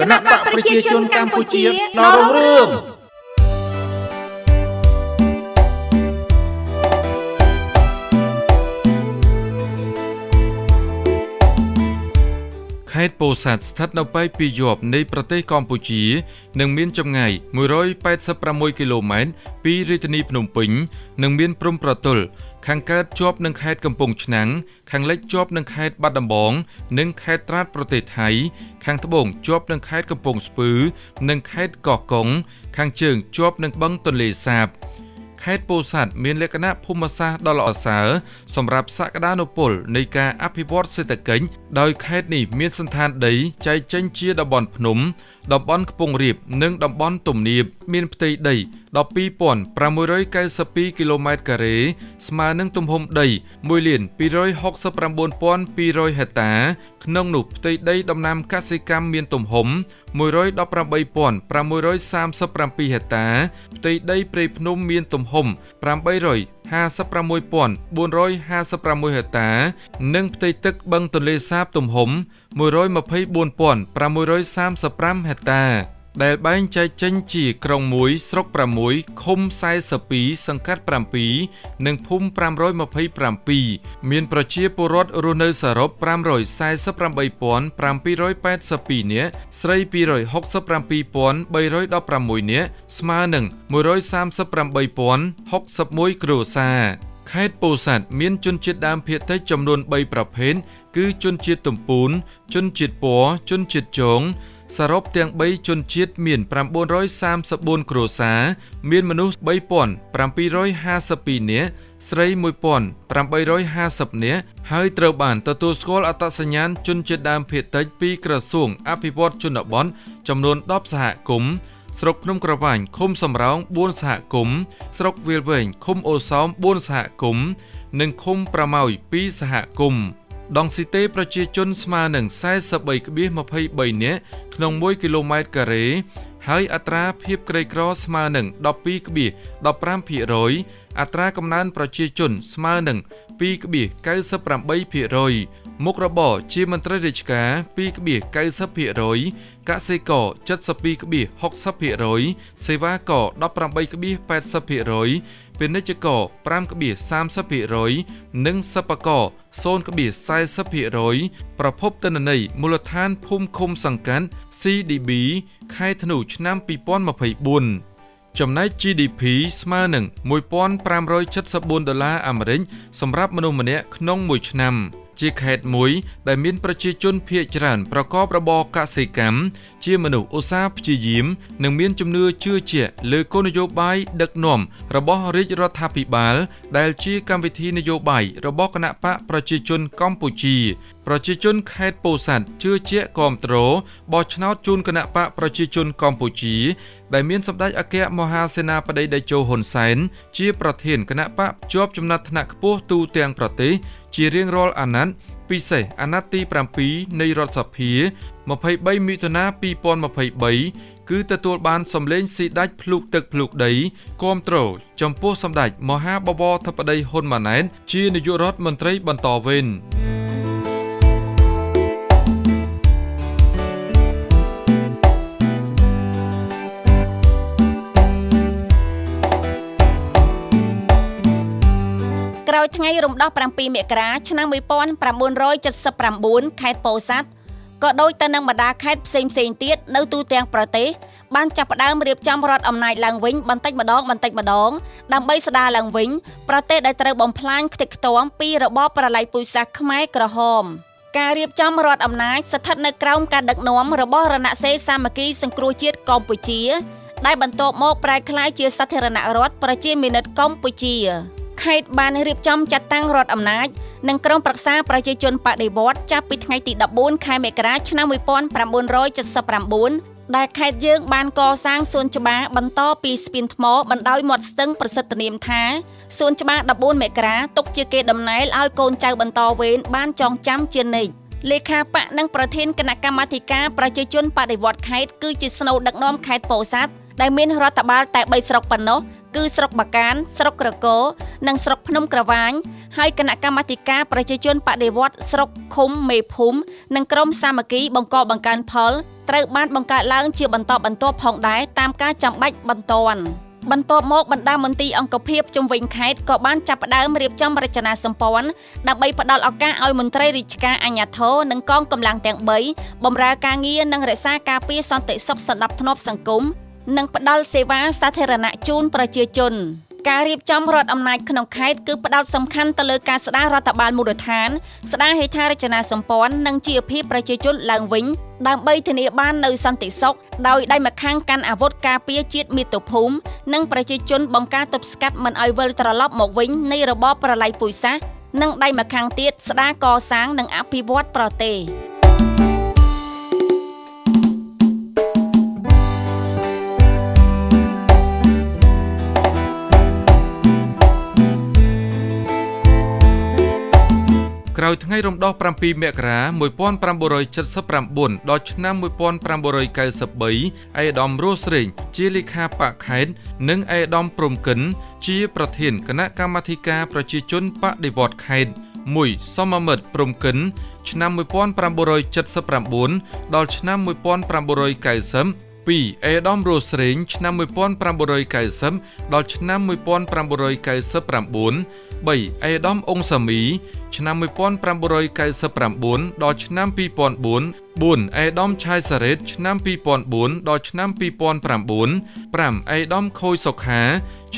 គណៈបកប្រជាជនកម្ពុជាដល់រុងរឿងខេត្តពោធិ៍សាត់ស្ថិតនៅប៉ែកពីយប់នៃប្រទេសកម្ពុជានិងមានចម្ងាយ186គីឡូម៉ែត្រពីរាជធានីភ្នំពេញនិងមានព្រំប្រទល់ខាងកើតជាប់នឹងខេត្តកំពង់ឆ្នាំងខាងលិចជាប់នឹងខេត្តបាត់ដំបងនិងខេត្តត្រាតប្រទេសថៃខាងត្បូងជាប់នឹងខេត្តកំពង់ស្ពឺនិងខេត្តកោះកុងខាងជើងជាប់នឹងបឹងទន្លេសាបខេត្តពោធិ៍សាត់មានលក្ខណៈភូមិសាស្ត្រដ៏ល្អសើរសម្រាប់សក្តានុពលនៃការអភិវឌ្ឍសេដ្ឋកិច្ចដោយខេត្តនេះមានសណ្ឋានដីចែកចេញជាតំបន់ភ្នំតំបន់ខ្ពង់រាបនិងតំបន់ទំនាបមានផ្ទៃដី12692គីឡូម៉ែត្រការ៉េស្មើនឹងទំហំដី1269200ហិកតាក្នុងនោះផ្ទៃដីដំណាំកសិកម្មមានទំហំ118537ហិកតាផ្ទៃដីព្រៃភ្នំមានទំហំ856,456ហិកតានិងផ្ទៃទឹកបឹងទន្លេសាបទំហំ124,635ហិកតាដែលបែងចែកចេញជាក្រុង1ស្រុក6ឃុំ42សង្កាត់7និងភូមិ527មានប្រជាពលរដ្ឋរស់នៅសរុប548,782 នាក់ស្រី267,316 នាក់ស្មើនឹង138,061 គ្រួសារខេត្តពោធិ៍សាត់មានជនជាតិដើមភាគតិចចំនួន3ប្រភេទគឺជនជាតិទំពូនជនជាតិព័រជនជាតិជងសរុបទាំង3ជនជាតិមាន934គ្រួសារមានមនុស្ស3752 នាក់ស្រី1850 នាក់ហើយត្រូវបានទទួលស្គាល់អត្តសញ្ញាណជនជាតិដើមភាគតិចពីក្រសួងអភិវឌ្ឍជនបទចំនួន10សហគមន៍ស្រុកភ្នំក្រវាញឃុំសំរោង4សហគមន៍ស្រុកវាលវែងឃុំអូសោម4សហគមន៍និងឃុំប្រម៉ោយ2សហគមន៍ដងស៊ីតេប្រជាជនស្មើនឹង 43.23 នាក់ក្នុង1គីឡូម៉ែត្រការ៉េហើយអត្រាភាពក្រីក្រស្មើនឹង 12.15% អត្រាកំណើនប្រជាជនស្មើនឹង 2.98% មុខរបរជាមន្ត្រីរាជការ 2.90% កសិករ 72.60% សេវាករ 18.80% ពាណិជ្ជករ 5.30% និងសិប្បករ 0.40% ប្រភពទិន្នន័យមូលដ្ឋានភូមិឃុំសង្កាត់ CDB ខែធ្នូឆ្នាំ2024ចំណែក GDP ស្មើនឹង$1,574 អាមេរិកសម្រាប់មនុស្សម្នាក់ក្នុងមួយឆ្នាំជាខេត្តមួយដែលមានប្រជាជនភាគច្រើនប្រកបរបរកសិកម្មជាមនុស្សឧស្សាហ៍ព្យាយាមនិងមានជំនឿជឿជាក់លើគោលនយោបាយដឹកនាំរបស់រាជរដ្ឋាភិបាលដែលជាកម្មវិធីនយោបាយរបស់គណបកប្រជាជនកម្ពុជាប្រជាជនខេត្តពោធិ៍សាត់ជឿជាក់គាំទ្របោះឆ្នោតជូនគណបកប្រជាជនកម្ពុជាដែលមានសម្ដេចអគ្គមហាសេនាបតីតេជោហ៊ុនសែនជាប្រធានគណបកជាប់ចំណាត់ថ្នាក់ខ្ពស់ទូទាំងប្រទេសជារៀងរាល់អាណត្តិពិសេសអាណត្តិទី7នៃរដ្ឋសភា23មិថុនា2023គឺទទួលបានសម្លេងស៊ីដាច់ភ្លុកទឹកភ្លុកដីគាំទ្រចំពោះសម្ដេចមហាបវរធិបតីហ៊ុនម៉ាណែតជានាយករដ្ឋមន្ត្រីបន្តវេនក្រោយថ្ងៃរំដោះ7មករាឆ្នាំ1979ខេត្តពោធិ៍សាត់ក៏ដូចទៅនឹងបណ្ដាខេត្តផ្សេងទៀតនៅទូទាំងប្រទេសបានចាប់ផ្ដើមរៀបចំរដ្ឋអំណាចឡើងវិញបន្តិចម្ដងដើម្បីស្ដារឡើងវិញប្រទេសដែលត្រូវបំផ្លាញខ្ទេចខ្ទាំពីរបបប្រល័យពូជសាសន៍ខ្មែរក្រហមការរៀបចំរដ្ឋអំណាចស្ថិតនៅក្រោមការដឹកនាំរបស់រណសិរ្សសាមគ្គីសង្គ្រោះជាតិកម្ពុជាដែលបន្ទាប់មកប្រែក្លាយជាសាធារណរដ្ឋប្រជាមានិតកម្ពុជាខេត្តបានរៀបចំចាត់តាំងរដ្ឋអំណាចនិងក្រុមប្រឹក្សាប្រជាជនបដិវត្តន៍ចាប់ពីថ្ងៃទី14ខែមករាឆ្នាំ1979ដែលខេត្តយើងបានកសាងសួនច្បារបន្តពីស្ពានថ្មបណ្ដោយមាត់ស្ទឹងប្រសិទ្ធនាមថាសួនច្បារ14មករាទុកជាគេដំណែលឲ្យកូនចៅបន្តវេនបានចងចាំជានិច្ចលេខាបកនិងប្រធានគណៈកម្មាធិការប្រជាជនបដិវត្តន៍ខេត្តគឺជាស្នូលដឹកនាំខេត្តពោធិ៍សាត់ដែលមានរដ្ឋបាលតែ3ស្រុកប៉ុណ្ណោះ គឺស្រុកបាកានស្រុកក្រគរនិងស្រុកភ្នំក្រវាញហើយគណៈកម្មាធិការប្រជាជនបដិវត្តន៍ស្រុកឃុំមេភូមិនិងក្រុមសាមគ្គីបង្កបង្កើនផលត្រូវបានបង្កើតឡើងជាបន្តបន្ទាប់ផងដែរតាមការចាំបាច់បន្ទាន់បន្ទាប់មកបណ្ដាមន្ទីរអង្គភាពជុំវិញខេត្តក៏បានចាប់ផ្ដើមរៀបចំរចនាសម្ព័ន្ធដើម្បីផ្ដល់ឱកាសឲ្យមន្ត្រីរាជការអាជ្ញាធរនិងកងកម្លាំងទាំង3បម្រើការងារនិងរក្សាការពារសន្តិសុខសណ្ដាប់ធ្នាប់សង្គមនិងផ្ដល់សេវាសាធារណៈជូនប្រជាជនការរៀបចំរដ្ឋអំណាចក្នុងខេត្តគឺផ្ដោតសំខាន់ទៅលើការស្ដាររដ្ឋបាលមូលដ្ឋានស្ដារហេដ្ឋារចនាសម្ព័ន្ធនិងជីវភាពប្រជាជនឡើងវិញដើម្បីធានាបាននូវសន្តិសុខដោយដៃម្ខាងកាន់អាវុធការពារជាតិមាតុភូមិនិងប្រជាជនបង្ការទប់ស្កាត់មិនឲ្យវិលត្រឡប់មកវិញនៃរបបប្រល័យពូជសាសន៍និងដៃម្ខាងទៀតស្ដារកសាងនិងអភិវឌ្ឍប្រទេសក្រោយថ្ងៃរំដោះ7មករា1979ដល់ឆ្នាំ1993អេដាមរស់ស្រេងជាលេខាបកខេត្តនិងអេដាមព្រំកិនជាប្រធានគណៈកម្មាធិការប្រជាជនបដិវត្តន៍ខេត្ត1សមមិត្តព្រំកិនឆ្នាំ1979ដល់ឆ្នាំ1990 2. អេដាមរស់ស្រេងឆ្នាំ1990ដល់ឆ្នាំ1999 3. អេដាមអ៊ុងសាមីឆ្នាំ1999ដល់ឆ្នាំ2004 4. អេដាមឆៃសារ៉េតឆ្នាំ2004ដល់ឆ្នាំ2009 5. អេដាមខូយសុខា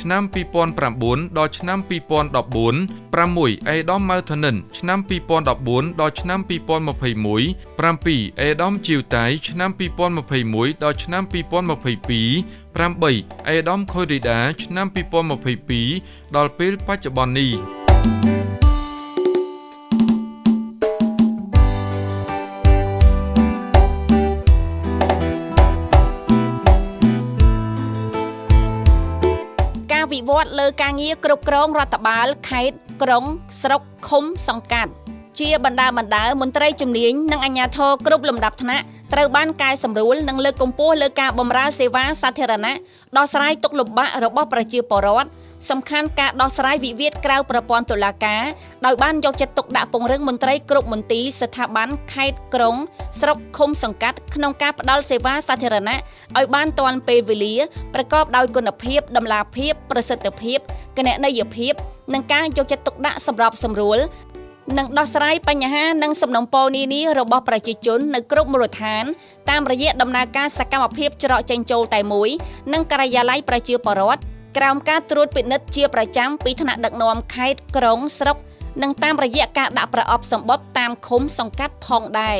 ឆ្នាំ2009ដល់ឆ្នាំ2014 6. អេដាមម៉ៅធនិនឆ្នាំ2014ដល់ឆ្នាំ2021 7. អេដាមជីវតៃឆ្នាំ2021ដល់ឆ្នាំ2022 8. អេដាមខុយរីដាឆ្នាំ2022ដល់ពេលបច្ចុប្បន្ននេះវិវត្តលើការងារគ្រប់គ្រងរដ្ឋបាលខេត្តក្រុងស្រុកឃុំសង្កាត់ជាបណ្ដាមន្ត្រីជំនាញនិងអាជ្ញាធរគ្រប់លំដាប់ថ្នាក់ត្រូវបានកែសម្រួលនិងលើកកម្ពស់លើការបម្រើសេវាសាធារណៈដោះស្រាយទុក្ខលំបាករបស់ប្រជាពលរដ្ឋសំខាន់ការដោះស្រាយវិវាទក្រៅប្រព័ន្ធតុលាការដោយបានយកចិត្តទុកដាក់ពង្រឹងមន្ត្រីគ្រប់មន្ទីរស្ថាប័នខេត្តក្រុងស្រុកឃុំសង្កាត់ក្នុងការផ្ដល់សេវាសាធារណៈឲ្យបានទាន់ពេលវេលាប្រកបដោយគុណភាពតម្លាភាពប្រសិទ្ធភាពគណនេយ្យភាពនិងការយកចិត្តទុកដាក់សម្របសម្រួលនិងដោះស្រាយបញ្ហានិងសំណុំពរនានារបស់ប្រជាជននៅគ្រប់មូលដ្ឋានតាមរយៈដំណើរការសកម្មភាពច្រកចេញចូលតែមួយនិងការិយាល័យប្រជាពលរដ្ឋក្រោមការត្រួតពិនិត្យជាប្រចាំពីថ្នាក់ដឹកនាំខេត្តក្រុងស្រុកនិងតាមរយៈការដាក់ប្រអប់សម្បត្តិតាមឃុំសង្កាត់ផងដែរ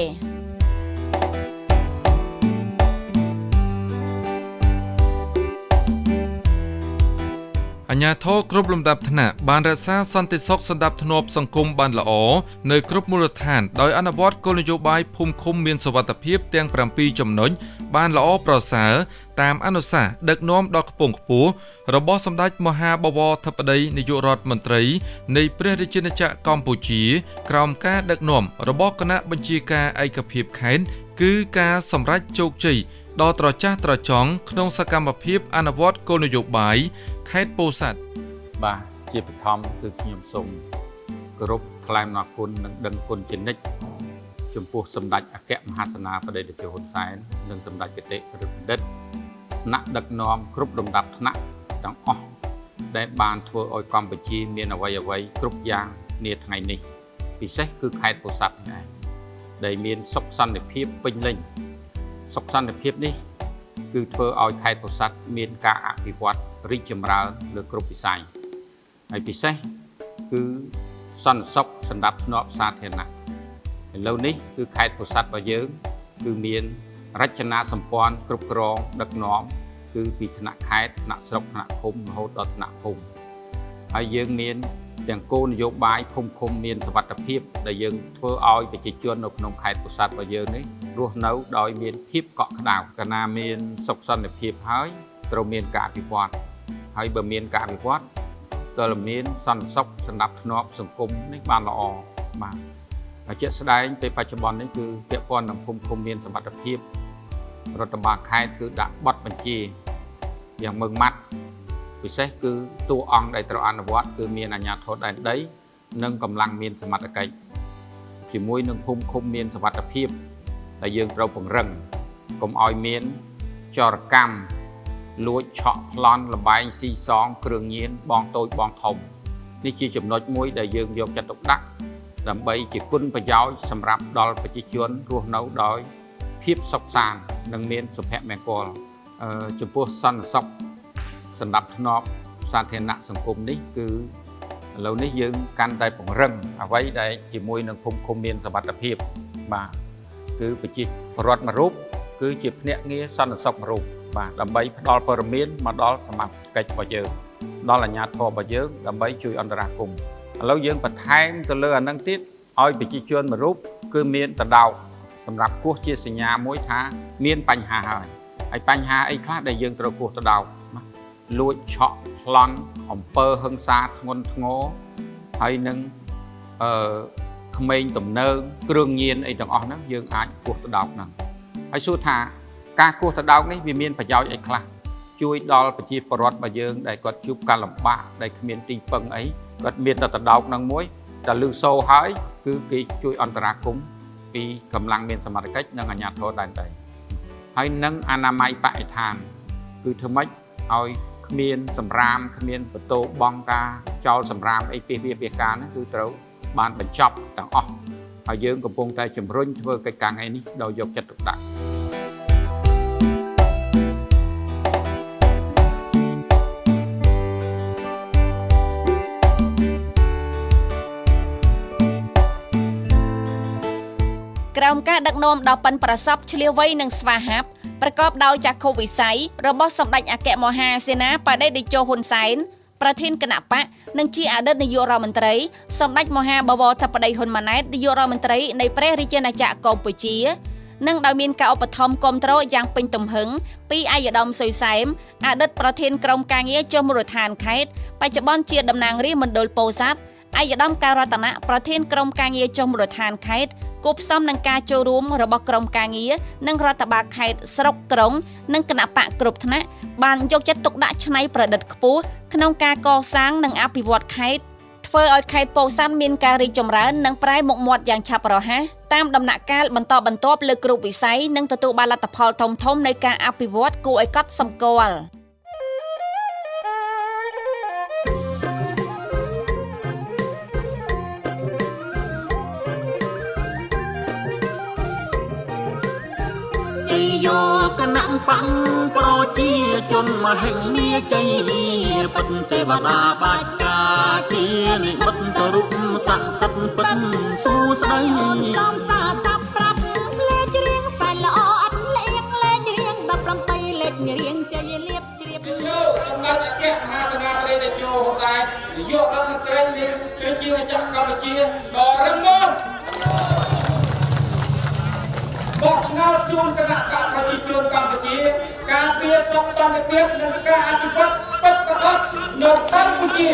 អាជ្ញាធរគ្រប់លំដាប់ថ្នាក់បានរក្សាសន្តិសុខសណ្ដាប់ធ្នាប់សង្គមបានល្អនៅគ្រប់មូលដ្ឋានដោយអនុវត្តគោលនយោបាយភូមិឃុំមានសុវត្ថិភាពទាំង7ចំណុចបានល្អប្រសើរតាមអនុសាសន៍ដឹកនាំដ៏ខ្ពង់ខ្ពស់របស់សម្ដេចមហាបវរធិបតីនាយករដ្ឋមន្ត្រីនៃព្រះរាជាណាចក្រកម្ពុជាក្រោមការដឹកនាំរបស់គណៈបញ្ជាការឯកភាពខេត្តគឺការសម្រេចជោគជ័យដ៏ត្រចះត្រចង់ក្នុងសកម្មភាពអនុវត្តគោលនយោបាយខេត្តពោធិ៍សាត់បាទជាបឋមគឺខ្ញុំសូមគោរពថ្លែងអំណរគុណនិងដឹងគុណជានិច្ចចំពោះសម្ដេចអគ្គមហាសេនាបតីតេជោហ៊ុនសែននិងសម្ដេចគតិប្រិយបណ្ឌិតថ្នាក់ដឹកនាំគ្រប់លំដាប់ថ្នាក់ទាំងអស់ដែលបានធ្វើឲ្យកម្ពុជាមានអ្វីគ្រប់យ៉ាងនាថ្ងៃនេះពិសេសគឺខេត្តពោធិ៍សាត់នេះដែលមានសុខសន្តិភាពពេញលេញសុខសន្តិភាពនេះគឺធ្វើឲ្យខេត្តពោធិ៍សាត់មានការអភិវឌ្ឍរីកចម្រើនលើគ្រប់វិស័យហើយពិសេសគឺសន្តិសុខសណ្ដាប់ធ្នាប់សាធារណៈឥឡូវនេះគឺខេត្តពោធិ៍សាត់របស់យើងគឺមានរចនាសម្ព័ន្ធគ្រប់គ្រងដឹកនាំគឺពីថ្នាក់ខេត្តថ្នាក់ស្រុកថ្នាក់ឃុំរហូតដល់ថ្នាក់ភូមិហើយយើងមានទាំងគោលនយោបាយភូមិឃុំមានសុវត្ថិភាពដែលយើងធ្វើឲ្យប្រជាជននៅក្នុងខេត្តពោធិ៍សាត់របស់យើងនេះរស់នៅដោយមានភាពកក់ក្ដៅកាលណាមានសុខសន្តិភាពហើយត្រូវមានការអភិវឌ្ឍហើយបើមានការអភិវឌ្ឍក៏មានសន្តិសុខសណ្ដាប់ធ្នាប់សង្គមនេះបានល្អបាទហើយជាក់ស្ដែងពេលបច្ចុប្បន្ននេះគឺពាក់ព័ន្ធនឹងភូមិឃុំមានសមត្ថភាពរដ្ឋបាលខេត្តគឺដាក់បទបញ្ជាយ៉ាងម៉ឺងម៉ាត់ ពិសេសគឺតួអង្គដែលត្រូវអនុវត្តគឺមានអាជ្ញាធរដែនដីនិងកម្លាំងមានសមត្ថកិច្ចជាមួយនឹងភូមិឃុំមានសុវត្ថិភាពដែលយើងត្រូវពង្រឹងកុំឲ្យមានចរកម្មលួចឆក់ប្លន់លបែងស៊ីសងគ្រឿងញៀនបងតូចបងធំនេះជាចំណុចមួយដែលយើងយកចិត្តទុកដាក់ដើម្បីជាគុណប្រយោជន៍សម្រាប់ដល់ប្រជាជនរស់នៅដោយភាពសុខសាន្តនិងមានសុភមង្គលចំពោះសន្តិសុខសម្រាប់ធ្នាប់សាធារណៈសង្គមនេះគឺឥឡូវនេះយើងកាន់តែពង្រឹងអ្វីដែលជាមួយនឹងភូមិឃុំមានសុវត្ថិភាពបាទគឺប្រជាពលរដ្ឋមួយរូបគឺជាភ្នាក់ងារសន្តិសុខមួយរូបបាទដើម្បីផ្ដល់ព័ត៌មានមកដល់សមាជិករបស់យើងដល់អាជ្ញាធររបស់យើងដើម្បីជួយអន្តរាគមន៍ឥឡូវយើងបន្ថែមទៅលើអានឹងទៀតឲ្យប្រជាជនមួយរូបគឺមានតដោកសម្រាប់គោះជាសញ្ញាមួយថាមានបញ្ហាហើយបញ្ហាអីខ្លះដែលយើងត្រូវគោះតដោកលួចឆក់ប្លន់អំពើហិង្សាធ្ងន់ធ្ងរហើយនឹងក្មេងទំនើងគ្រឿងញៀនអីទាំងអស់ហ្នឹងយើងអាចគោះតដោកហ្នឹងហើយសួរថាការគោះតដោកនេះវាមានប្រយោជន៍អីខ្លះជួយដល់ប្រជាពលរដ្ឋរបស់យើងដែលគាត់ជួបការលំបាកដែលគ្មានទីពឹងអីគាត់មានតែតដោកហ្នឹងមួយតែលឺសូរហើយគឺគេជួយអន្តរាគមន៍ពីកម្លាំងមានសមត្ថកិច្ចនិងអាជ្ញាធរដែនដីហើយនឹងអនាម័យបរិស្ថានគឺធ្វើម៉េចឲ្យគ្មានសម្រាមគ្មានបន្ទោបង់ការចោលសម្រាមអីពីវាការហ្នឹងគឺត្រូវបានបញ្ចប់ទាំងអស់ហើយយើងកំពុងតែជំរុញធ្វើកិច្ចការងារនេះដោយយកចិត្តទុកដាក់ក្រោមការដឹកនាំដ៏ប៉ិនប្រសប់ឆ្លៀវវៃនិងស្វាហាប់ប្រកបដោយចក្ខុវិស័យរបស់សម្ដេចអគ្គមហាសេនាបតីតេជោហ៊ុនសែនប្រធានគណៈបកនិងជាអតីតនាយករដ្ឋមន្ត្រីសម្ដេចមហាបវរធិបតីហ៊ុនម៉ាណែតនាយករដ្ឋមន្ត្រីនៃព្រះរាជាណាចក្រកម្ពុជានិងដោយមានការឧបត្ថម្ភគាំទ្រយ៉ាងពេញទំហឹងពីឯកឧត្តមសុយសែមអតីតប្រធានក្រុមការងារចុះមូលដ្ឋានខេត្តបច្ចុប្បន្នជាតំណាងរាស្ត្រមណ្ឌលពោធិ៍សាត់ឯកឧត្តមការរតនៈប្រធានក្រុមការងារចុះមូលដ្ឋានខេត្តគូផ្សំនឹងការចូលរួមរបស់ក្រុមការងារនិងរដ្ឋបាលខេត្តស្រុកក្រុងនិងគណៈបកគ្រប់ថ្នាក់បានយកចិត្តទុកដាក់ច្នៃប្រឌិតខ្ពស់ក្នុងការកសាងនិងអភិវឌ្ឍខេត្តធ្វើឲ្យខេត្តពោធិ៍សាត់មានការរីកចម្រើននិងប្រែមុខមាត់យ៉ាងឆាប់រហ័សតាមដំណាក់កាលបន្តបន្ទាប់លើគ្រប់វិស័យនិងទទួលបានលទ្ធផលធំៗនៃការអភិវឌ្ឍគួរឲ្យកត់សម្គាល់យកគណៈបង្ប្រជាជនមហិមាជ័យពិតទេវតាបាច់ការជានិមិត្តរូបស័ក្តិសិទ្ធិពិតសួស្ដីសំសាសាប់ប្រាប់លេខរៀងសែនល្អអត់លៀងលេខរៀង17លេខរៀងជ័យលៀបជ្រាបលោកសម្ដេចអគ្គមហាសេនាបតីតេជោហ៊ុនសែននាយករដ្ឋមន្ត្រីនៃប្រជាណាចក្រកម្ពុជាដ៏រឹងមាំបោះឆ្នោតជូនគណៈបកប្រជាជនកម្ពុជាការពារសុខសន្តិភាពនិងការអភិវឌ្ឍពិតប្រាកដនៅកម្ពុជា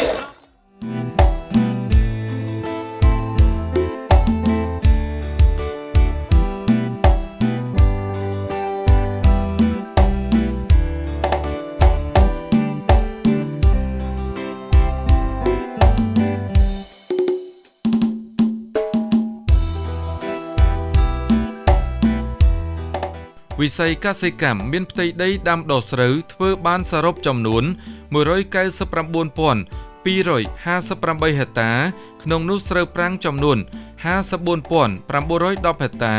វិស័យកសិកម្មមានផ្ទៃដីដាំដុះស្រូវធ្វើបានសរុបចំនួន 199,258 ហិកតាក្នុងនោះស្រូវប្រាំងចំនួន 54,910 ហិកតា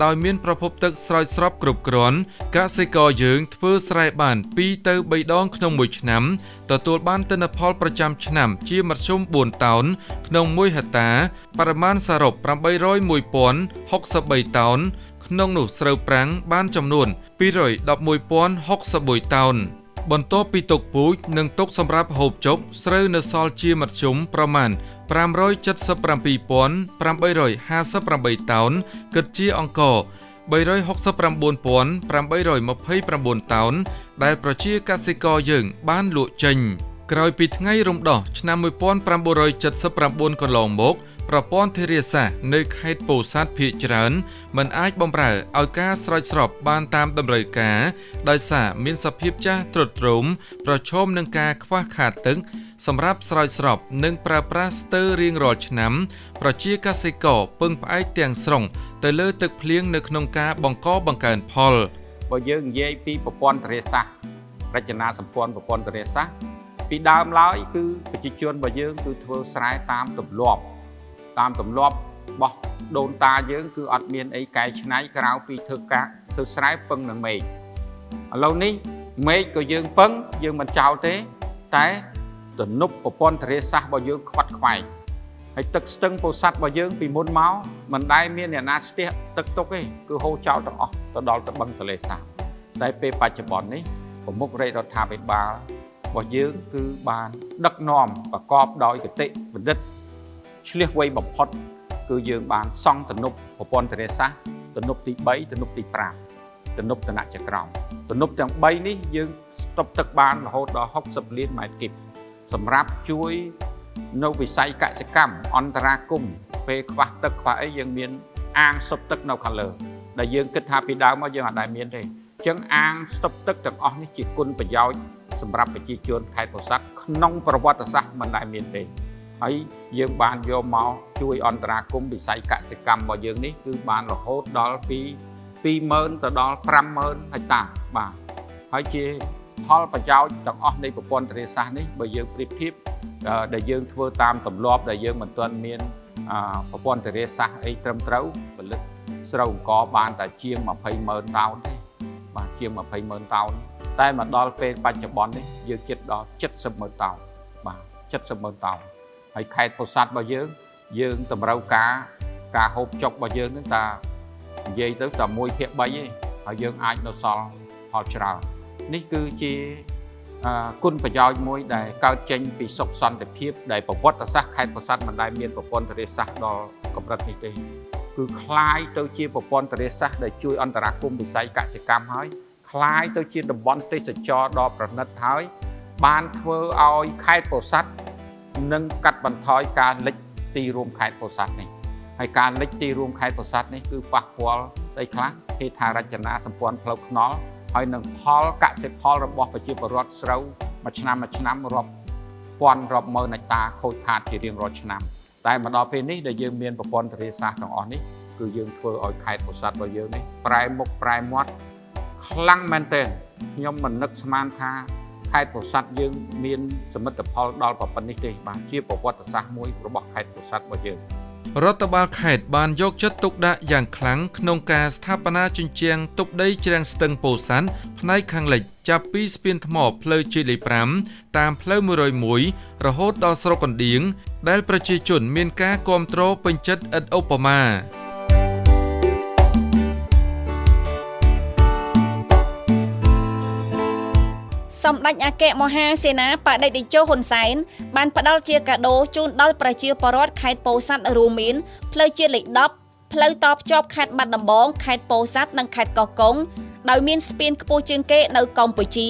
ដោយមានប្រភពទឹកស្រោចស្រពគ្រប់គ្រាន់កសិករយើងធ្វើស្រែបាន 2 ទៅ 3 ដងក្នុងមួយឆ្នាំទទួលបានទិន្នផលប្រចាំឆ្នាំជាមធ្យម 4 តោនក្នុង1ហិកតាបរិមាណសរុប 801,063 តោនក្នុងនោះស្រូវប្រាំងបានចំនួន 211,061 តោនបន្ទាប់ពីទុកពូជនិងទុកសម្រាប់ហូបចុកស្រូវនៅសល់ជាមធ្យមប្រមាណ 577,858 តោនគិតជាអង្ករ 369,829 តោនដែលប្រជាកសិករយើងបានលក់ចេញក្រោយពីថ្ងៃរំដោះឆ្នាំ 1979 កន្លងមក ប្រព័ន្ធធារាសាស្ត្រនៅខេត្តពោធិ៍សាត់ភាគច្រើនមិនអាចបម្រើឲ្យការស្រោចស្រពបានតាមតម្រូវការដោយសារមានសភាពចាស់ទ្រុឌទ្រោមប្រឈមនឹងការខ្វះខាតទឹកសម្រាប់ស្រោចស្រពនិងប្រើប្រាស់ស្ទើររៀងរាល់ឆ្នាំប្រជាកសិករពឹងផ្អែកទាំងស្រុងទៅលើទឹកភ្លៀងនៅក្នុងការបង្កើនផលបើយើងនិយាយពីប្រព័ន្ធធារាសាស្ត្ររចនាសម្ព័ន្ធប្រព័ន្ធធារាសាស្ត្រពីដើមឡើយគឺប្រជាជនរបស់យើងគឺធ្វើស្រែតាមទម្លាប់របស់ដូនតាយើងគឺអត់មានអីកែច្នៃក្រៅពីធ្វើស្រែពឹងនឹងមេឃឥឡូវនេះមេឃក៏យើងពឹងយើងមិនចោលទេតែទំនប់ប្រព័ន្ធធារាសាស្ត្ររបស់យើងខ្វាត់ខ្វែងហើយទឹកស្ទឹងពោធិ៍សាត់របស់យើងពីមុនមកមិនដែលមានអ្នកណាស្ទះទឹកទុកទេគឺហូរចោលទាំងអស់ទៅដល់ទៅបឹងទន្លេសាបតែពេលបច្ចុប្បន្ននេះប្រមុខរាជរដ្ឋាភិបាលរបស់យើងគឺបានដឹកនាំប្រកបដោយគតិបណ្ឌិតឆ្លៀសវៃបំផុតគឺយើងបានសង់ទំនប់ប្រព័ន្ធធារាសាស្ត្រទំនប់ទី3ទំនប់ទី5ទំនប់តំណាក់ចក្រមទំនប់ទាំង3នេះយើងស្តុបទឹកបានរហូតដល់60លានម៉ែត្រគីបសម្រាប់ជួយនៅវិស័យកសិកម្មអន្តរាគមន៍ពេលខ្វះទឹកខ្វះអីយើងមានអាងស្តុបទឹកនៅខាងលើដែលយើងគិតថាពីដើមមកយើងអត់ដែលមានទេអញ្ចឹងអាងស្តុបទឹកទាំងអស់នេះជាគុណប្រយោជន៍សម្រាប់ប្រជាជនខេត្តពោធិ៍សាត់ក្នុងប្រវត្តិសាស្ត្រមិនដែលមានទេហើយយើងបានយកមកជួយអន្តរាគមន៍វិស័យកសិកម្មរបស់យើងនេះគឺបានរហូតដល់ពី20000ទៅដល់50000ហិកតាបាទហើយជាផលប្រយោជន៍ទាំងអស់នៃប្រព័ន្ធធារាសាស្ត្រនេះបើយើងប្រៀបធៀបដែលយើងធ្វើតាមទម្លាប់ដែលយើងមិនទាន់មានប្រព័ន្ធធារាសាស្ត្រអីត្រឹមត្រូវផលិតស្រូវអង្គបានតែជាង200,000 តោនទេបាទជាង200,000 តោនតែមកដល់ពេលបច្ចុប្បន្ននេះយើងជិតដល់700,000 តោនបាទ700,000 តោនហើយខេត្តពោធិ៍សាត់របស់យើងតម្រូវការហូបចុករបស់យើងនឹងតែនិយាយទៅតែ1/3ទេហើយយើងអាចនៅសល់ផលច្រើននេះគឺជាគុណប្រយោជន៍មួយដែលកើតចេញពីសុខសន្តិភាពដែលប្រវត្តិសាស្ត្រខេត្តពោធិ៍សាត់មិនដែលមានប្រព័ន្ធធារាសាស្ត្រដល់កម្រិតនេះទេគឺคล้ายទៅជាប្រព័ន្ធធារាសាស្ត្រដែលជួយអន្តរាគមន៍វិស័យកសិកម្មហើយคล้ายទៅជាតំបន់ទេសចរណ៍ដ៏ប្រណិតហើយបានធ្វើឲ្យខេត្តពោធិ៍សាត់នឹងកាត់បន្ថយការលិចទីរួមខេត្តពោធិ៍សាត់នេះហើយការលិចទីរួមខេត្តពោធិ៍សាត់នេះគឺប៉ះពាល់ស្អីខ្លះហេដ្ឋារចនាសម្ព័ន្ធផ្លូវថ្នល់ហើយនឹងផលកសិផលរបស់ប្រជាពលរដ្ឋស្រូវមួយឆ្នាំរាប់ពាន់រាប់ម៉ឺនហិកតាខូចខាតជារៀងរាល់ឆ្នាំតែមកដល់ពេលនេះដែលយើងមានប្រព័ន្ធធារាសាស្ត្រទាំងអស់នេះគឺយើងធ្វើឲ្យខេត្តពោធិ៍សាត់របស់យើងនេះប្រែមុខប្រែមាត់ខ្លាំងមែនទែនខ្ញុំមិននឹកស្មានថាខេត្តពោធិ៍សាត់យើងមានសមិទ្ធផលដល់ប៉ុណ្ណេះទេបាទជាប្រវត្តិសាស្ត្រមួយរបស់ខេត្តពោធិ៍សាត់របស់យើងរដ្ឋបាលខេត្តបានយកចិត្តទុកដាក់យ៉ាងខ្លាំងក្នុងការស្ថាបនាជញ្ជាំងទប់ដីជ្រាំងស្ទឹងពោធិ៍សាត់ផ្នែកខាងលិចចាប់ពីស្ពានថ្មផ្លូវជាតិលេខ5តាមផ្លូវ101រហូតដល់ស្រុកកណ្ដៀងដែលប្រជាជនមានការគាំទ្រពេញចិត្តឥតឧបមាសម្ដេចអគ្គមហាសេនាបតីតេជោហ៊ុនសែនបានផ្ដល់ជាកាដូជូនដល់ប្រជាពលរដ្ឋខេត្តពោធិ៍សាត់រួមមានផ្លូវជាតិលេខ10ផ្លូវតភ្ជាប់ខេត្តបាត់ដំបងខេត្តពោធិ៍សាត់និងខេត្តកោះកុងដោយមានស្ពានខ្ពស់ជាងគេនៅកម្ពុជា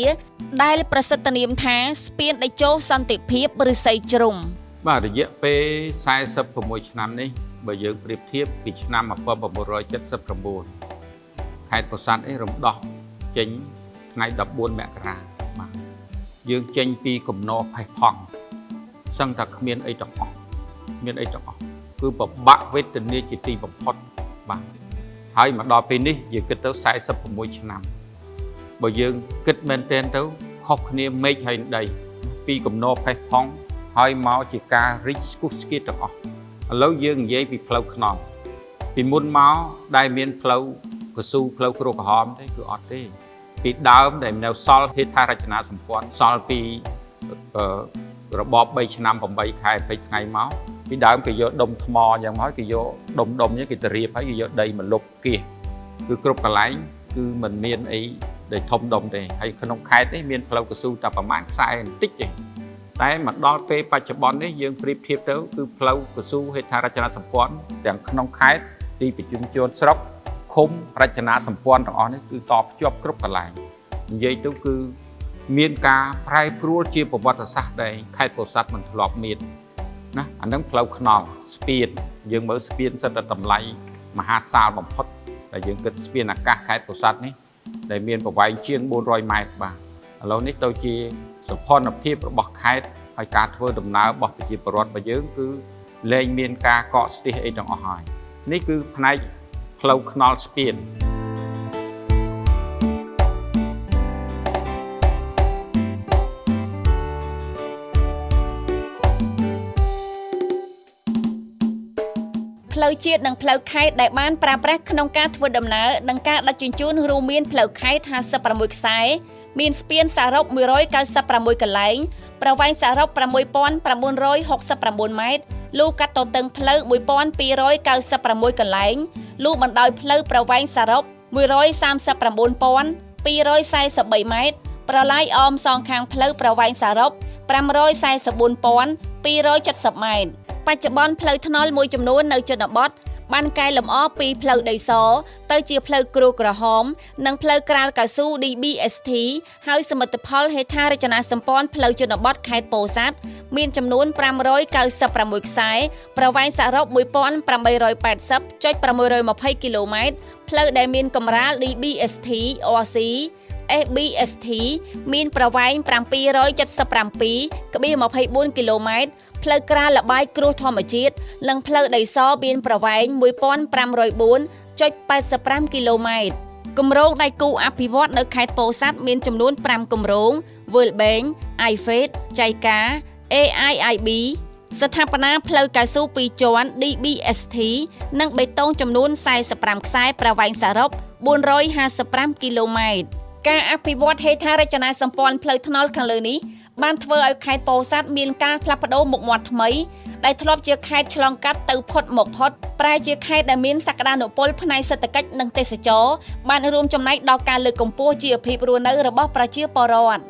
ដែលប្រសិទ្ធនាមថាស្ពានតេជោសន្តិភាពឬសីជ្រុំបាទរយៈពេល46ឆ្នាំនេះបើយើងប្រៀបធៀបពីឆ្នាំ1979ខេត្តពោធិ៍សាត់រំដោះចេញថ្ងៃ14 មករាយើងចេញពីគំនរផេះផង់សឹងតែគ្មានអីទាំងអស់គឺពិបាកវេទនាជាទីបំផុតបាទហើយមកដល់ពេលនេះយើងគិតទៅ46ឆ្នាំបើយើងគិតមែនទែនទៅខុសគ្នាមេឃហើយដីពីគំនរផេះផង់ហើយមកជាការរីកស្គុះស្គៀតទាំងអស់ឥឡូវយើងនិយាយពីផ្លូវខ្នល់ពីមុនមកដែលមានផ្លូវកស៊ូផ្លូវគ្រោះក្រហមទេគឺអត់ទេពីដើមដែលនៅសល់ហេដ្ឋារចនាសម្ព័ន្ធសល់ពីរបប3ឆ្នាំ8ខែ20ថ្ងៃមកពីដើមគេយកដុំថ្មយ៉ាងមកគេយកដុំនេះគេទៅរៀបហើយគេយកដីមកលុបគៀសគឺគ្រប់កន្លែងគឺមិនមានអីដែលធំដុំទេហើយក្នុងខេត្តនេះមានផ្លូវកស៊ូតែប្រហែលខ្សែបន្តិចទេតែមកដល់ពេលបច្ចុប្បន្ននេះយើងប្រៀបធៀបទៅគឺផ្លូវកស៊ូហេដ្ឋារចនាសម្ព័ន្ធទាំងក្នុងខេត្តទីប្រជុំជនស្រុកឃុំរចនាសម្ព័ន្ធទាំងអស់នេះគឺតភ្ជាប់គ្រប់កន្លែងនិយាយទៅគឺមានការប្រែប្រួលជាប្រវត្តិសាស្ត្រដែលខេត្តពោធិ៍សាត់មិនធ្លាប់មានណាអានឹងផ្លូវខ្នល់ ស្ពានយើងមើលស្ពានសិតតែតម្លៃមហាសាលបំផុតតែយើងគិតស្ពានអាកាសខេត្តពោធិ៍សាត់នេះដែលមានប្រវែងជាង400ម៉ែត្របាទឥឡូវនេះទៅជាសម្ព័ន្ធភាពរបស់ខេត្តហើយការធ្វើដំណើររបស់ប្រជាពលរដ្ឋរបស់យើងគឺលែងមានការកកស្ទះអីទាំងអស់ហើយនេះគឺផ្នែកផ្លូវថ្នល់ស្ពានផ្លូវជាតិនិងផ្លូវខេត្តដែលបានប្រើប្រាស់ក្នុងការធ្វើដំណើរនិងការដឹកជញ្ជូនរួមមានផ្លូវខេត្ត56ខ្សែមានស្ពានសរុប196កន្លែងប្រវែងសរុប6969ម៉ែត្រលូកាត់ទទឹងផ្លូវ1296កន្លែងលូបណ្ដោយផ្លូវប្រវែងសរុប139,243ម៉ែត្រប្រឡាយអមសងខាងផ្លូវប្រវែងសរុប544,270ម៉ែត្របច្ចុប្បន្នផ្លូវថ្នល់មួយចំនួននៅជនបទបានកែលម្អពីផ្លូវដីសទៅជាផ្លូវគ្រូក្រហមនិងផ្លូវក្រាលកៅស៊ូ DBST ហើយសមិទ្ធផលហេដ្ឋារចនាសម្ព័ន្ធផ្លូវជនបទខេត្តពោធិ៍សាត់មានចំនួន596ខ្សែប្រវែងសរុប 1880.620 គីឡូម៉ែត្រផ្លូវដែលមានកម្រាល DBST RC SBST មានប្រវែង777.24 គីឡូម៉ែត្រផ្លូវក្រាលល្បាយគ្រោះធម្មជាតិនិងផ្លូវដីសមានប្រវែង 1504.85 គីឡូម៉ែត្រគម្រោងដៃគូអភិវឌ្ឍនៅខេត្តពោធិ៍សាត់មានចំនួន5គម្រោង World Bank, IFED, JICA, AIIB ស្ថាបនាផ្លូវកៅស៊ូ2ជាន់ DBST និងបេតុងចំនួន45ខ្សែប្រវែងសរុប455គីឡូម៉ែត្រការអភិវឌ្ឍហេដ្ឋារចនាសម្ព័ន្ធផ្លូវថ្នល់ខាងលើនេះបានធ្វើឲ្យខេត្តពោធិ៍សាត់មានការផ្លាស់ប្ដូរមុខមាត់ថ្មីដែលធ្លាប់ជាខេត្តឆ្លងកាត់ទៅផុតមកផុតប្រែជាខេត្តដែលមានសក្តានុពលផ្នែកសេដ្ឋកិច្ចនិងទេសចរណ៍បានរួមចំណែកដល់ការលើកកម្ពស់ជីវភាពរស់នៅរបស់ប្រជាពលរដ្ឋ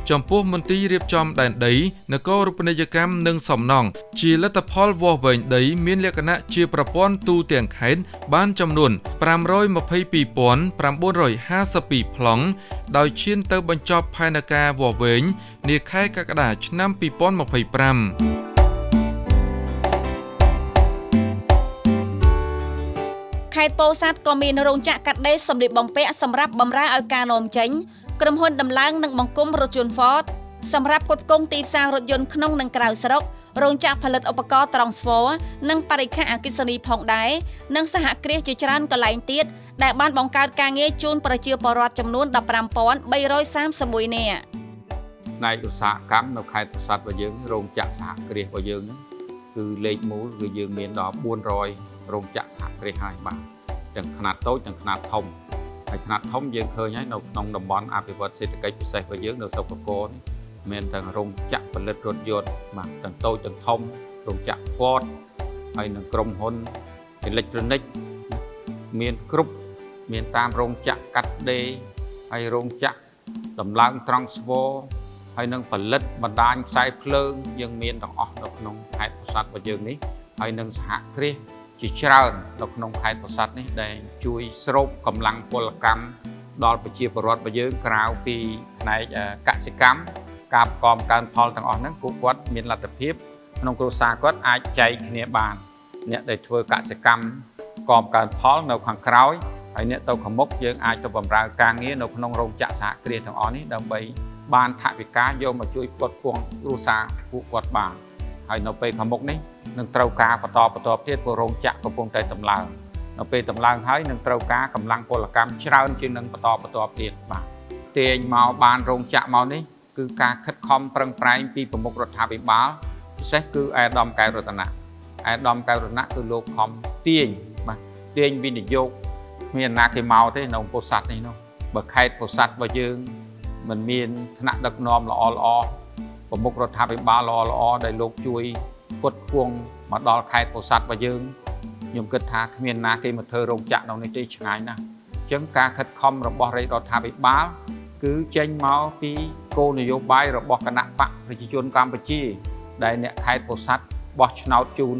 ចំពោះមន្ទីររៀបចំដែនដីនគររូបនីយកម្មនិងសំណង់ជាលទ្ធផលវាស់វែងដីមានលក្ខណៈជាប្រព័ន្ធទូទាំងខេត្តបានចំនួន522,952 ប្លង់ដោយឈានទៅបញ្ចប់ផែនការវាស់វែងនាខែកក្កដាឆ្នាំ2025ខេត្តពោធិ៍សាត់ក៏មានរោងចក្រកាត់ដេរសម្លៀកបំពាក់សម្រាប់បម្រើឲ្យការនាំចេញក្រុមហ៊ុនដំឡើងនិងបង្គុំរថយន្ត Ford សម្រាប់ផ្គត់ផ្គង់ទីផ្សាររថយន្តក្នុងនិងក្រៅស្រុករោងចក្រផលិតឧបករណ៍ត្រង់ស្វ័រនិងបរិក្ខារអគ្គិសនីផងដែរនិងសហគ្រាសជាច្រើនកន្លែងទៀតដែលបានបង្កើតការងារជូនប្រជាពលរដ្ឋចំនួន 15,331 នាក់ផ្នែកឧស្សាហកម្មនៅខេត្តពោធិ៍សាត់របស់យើងរោងចក្រសហគ្រាសរបស់យើងគឺលេខមូលគឺយើងមានដល់400រោងចក្រសហគ្រាសហើយបាទទាំងខ្នាតតូចទាំងខ្នាតធំហើយខ្នាតធំយើងឃើញហើយនៅក្នុងតំបន់អភិវឌ្ឍសេដ្ឋកិច្ចពិសេសរបស់យើងនៅស្រុកកកនេះមានទាំងរោងចក្រផលិតរថយន្តបាទទាំងតូចទាំងធំរោងចក្រ Ford ហើយនឹងក្រុមហ៊ុនអេឡិចត្រូនិកមានគ្រប់មានតាមរោងចក្រកាត់ដេរហើយរោងចក្រដំឡើងត្រង់ស្វ័រហើយនឹងផលិតបណ្ដាញខ្សែភ្លើងយើងមានទាំងអស់នៅក្នុងខេត្តពោធិ៍សាត់របស់យើងនេះហើយនឹងសហគ្រាសជាច្រើននៅក្នុងខេត្តពោធិ៍សាត់នេះដែលជួយស្រូបកម្លាំងពលកម្មដល់ប្រជាពលរដ្ឋរបស់យើងក្រៅពីផ្នែកកសិកម្មការប្រកបកើនផលទាំងអស់ហ្នឹងពួកគាត់មានលទ្ធភាពក្នុងគ្រួសារគាត់អាចចែកគ្នាបានអ្នកដែលធ្វើកសិកម្មកបកើនផលនៅខាងក្រោយហើយអ្នកទៅខាងមុខយើងអាចទៅបម្រើការងារនៅក្នុងរោងចក្រសហគ្រាសទាំងអស់នេះដើម្បីបានថវិកាយកមកជួយផ្គត់ផ្គង់គ្រួសារពួកគាត់បានហើយនៅពេលខាងមុខនេះនឹងត្រូវការបន្តទៀតព្រោះរោងចក្រកំពុងតែតម្លើងនៅពេលតម្លើងហើយនឹងត្រូវការកម្លាំងពលកម្មច្រើនជាងនឹងបន្តទៀតបាទទាញមកបានរោងចក្រមកនេះគឺការខិតខំប្រឹងប្រែងពីប្រមុខរដ្ឋាភិបាលពិសេសគឺអាដាមកែវរតនៈគឺលោកខំទាញបាទទាញវិនិយោគមានណាគេមកទេនៅពោធិ៍សាត់នេះនោះបើខេត្តពោធិ៍សាត់របស់យើងមិនមានថ្នាក់ដឹកនាំល្អប្រមុខរដ្ឋាភិបាលល្អដែលលោកជួយផ្គត់ផ្គង់មកដល់ខេត្តពោធិ៍សាត់របស់យើងខ្ញុំគិតថាគ្មានណាគេមកធ្វើរោងចក្រនៅនេះទេឆ្ងាយណាស់អញ្ចឹងការខិតខំរបស់រដ្ឋាភិបាលគឺចេញមកពីគោលនយោបាយរបស់គណៈបកប្រជាជនកម្ពុជាដែលអ្នកខេត្តពោធិ៍សាត់បោះឆ្នោតជូន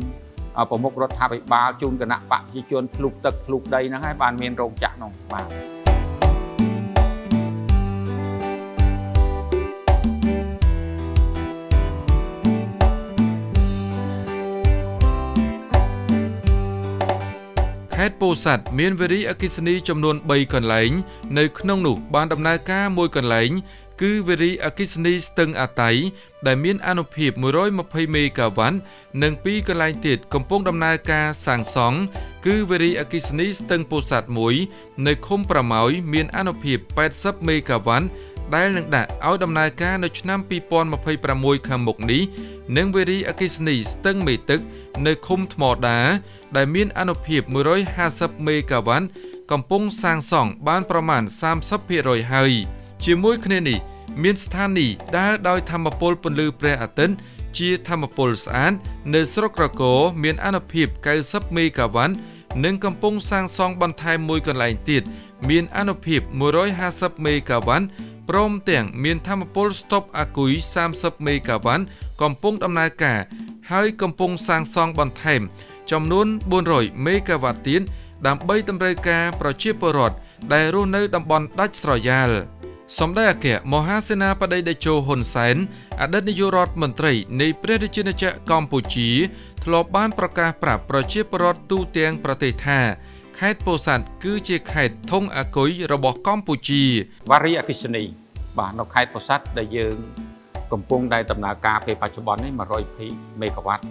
ប្រមុខរដ្ឋាភិបាលជូនគណៈបកប្រជាជនភ្លុកទឹកភ្លុកដីហ្នឹងហើយបានមានរោងចក្រនោះបាទ ខេត្តពោធិ៍សាត់មានវារីអគ្គិសនីចំនួន3កន្លែងនៅក្នុងនោះបានដំណើរការមួយកន្លែងគឺវារីអគ្គិសនីស្ទឹងអាតៃដែលមានអានុភាព120មេហ្គាវ៉ាត់និង2កន្លែងទៀតកំពុងដំណើរការសាងសង់គឺវារីអគ្គិសនីស្ទឹងពោធិ៍សាត់1នៅឃុំប្រម៉ោយមានអានុភាព80មេហ្គាវ៉ាត់ដែលនឹងដាក់ឲ្យដំណើរការនៅឆ្នាំ2026ខាងមុខនេះនិងវារីអគ្គិសនីស្ទឹងមេទឹកនៅឃុំថ្មដាដែលមានអានុភាព150មេហ្គាវ៉ាត់កំពុងសាងសង់បានប្រមាណ 30% ហើយជាមួយគ្នានេះមានស្ថានីយ៍ដើរដោយថាមពលពន្លឺព្រះអាទិត្យជាថាមពលស្អាតនៅស្រុកក្រគរមានអានុភាព90មេហ្គាវ៉ាត់និងកំពុងសាងសង់បន្ថែមមួយកន្លែងទៀតមានអានុភាព150មេហ្គាវ៉ាត់ព្រមទាំងមានថាមពលស្តុបអាគុយ30មេហ្គាវ៉ាត់កំពុងដំណើរការហើយកំពុងសាងសង់បន្ថែមចំនួន400មេហ្គាវ៉ាត់ទៀតដើម្បីតម្រូវការប្រជាពលរដ្ឋដែលរស់នៅតំបន់ដាច់ស្រយាលសម្ដេចអគ្គមហាសេនាបតីតេជោហ៊ុនសែនអតីតនាយករដ្ឋមន្ត្រីនៃព្រះរាជាណាចក្រកម្ពុជាធ្លាប់បានប្រកាសប្រាប់ប្រជាពលរដ្ឋទូទាំងប្រទេសថាខេត្តពោធិ៍សាត់គឺជាខេត្តធំអាគុយរបស់កម្ពុជាវ៉ារីអគ្គិសនីបាទនៅខេត្តពោធិ៍សាត់ដែលយើងកំពុងតែដំណើរការពេលបច្ចុប្បន្ននេះ120មេហ្គាវ៉ាត់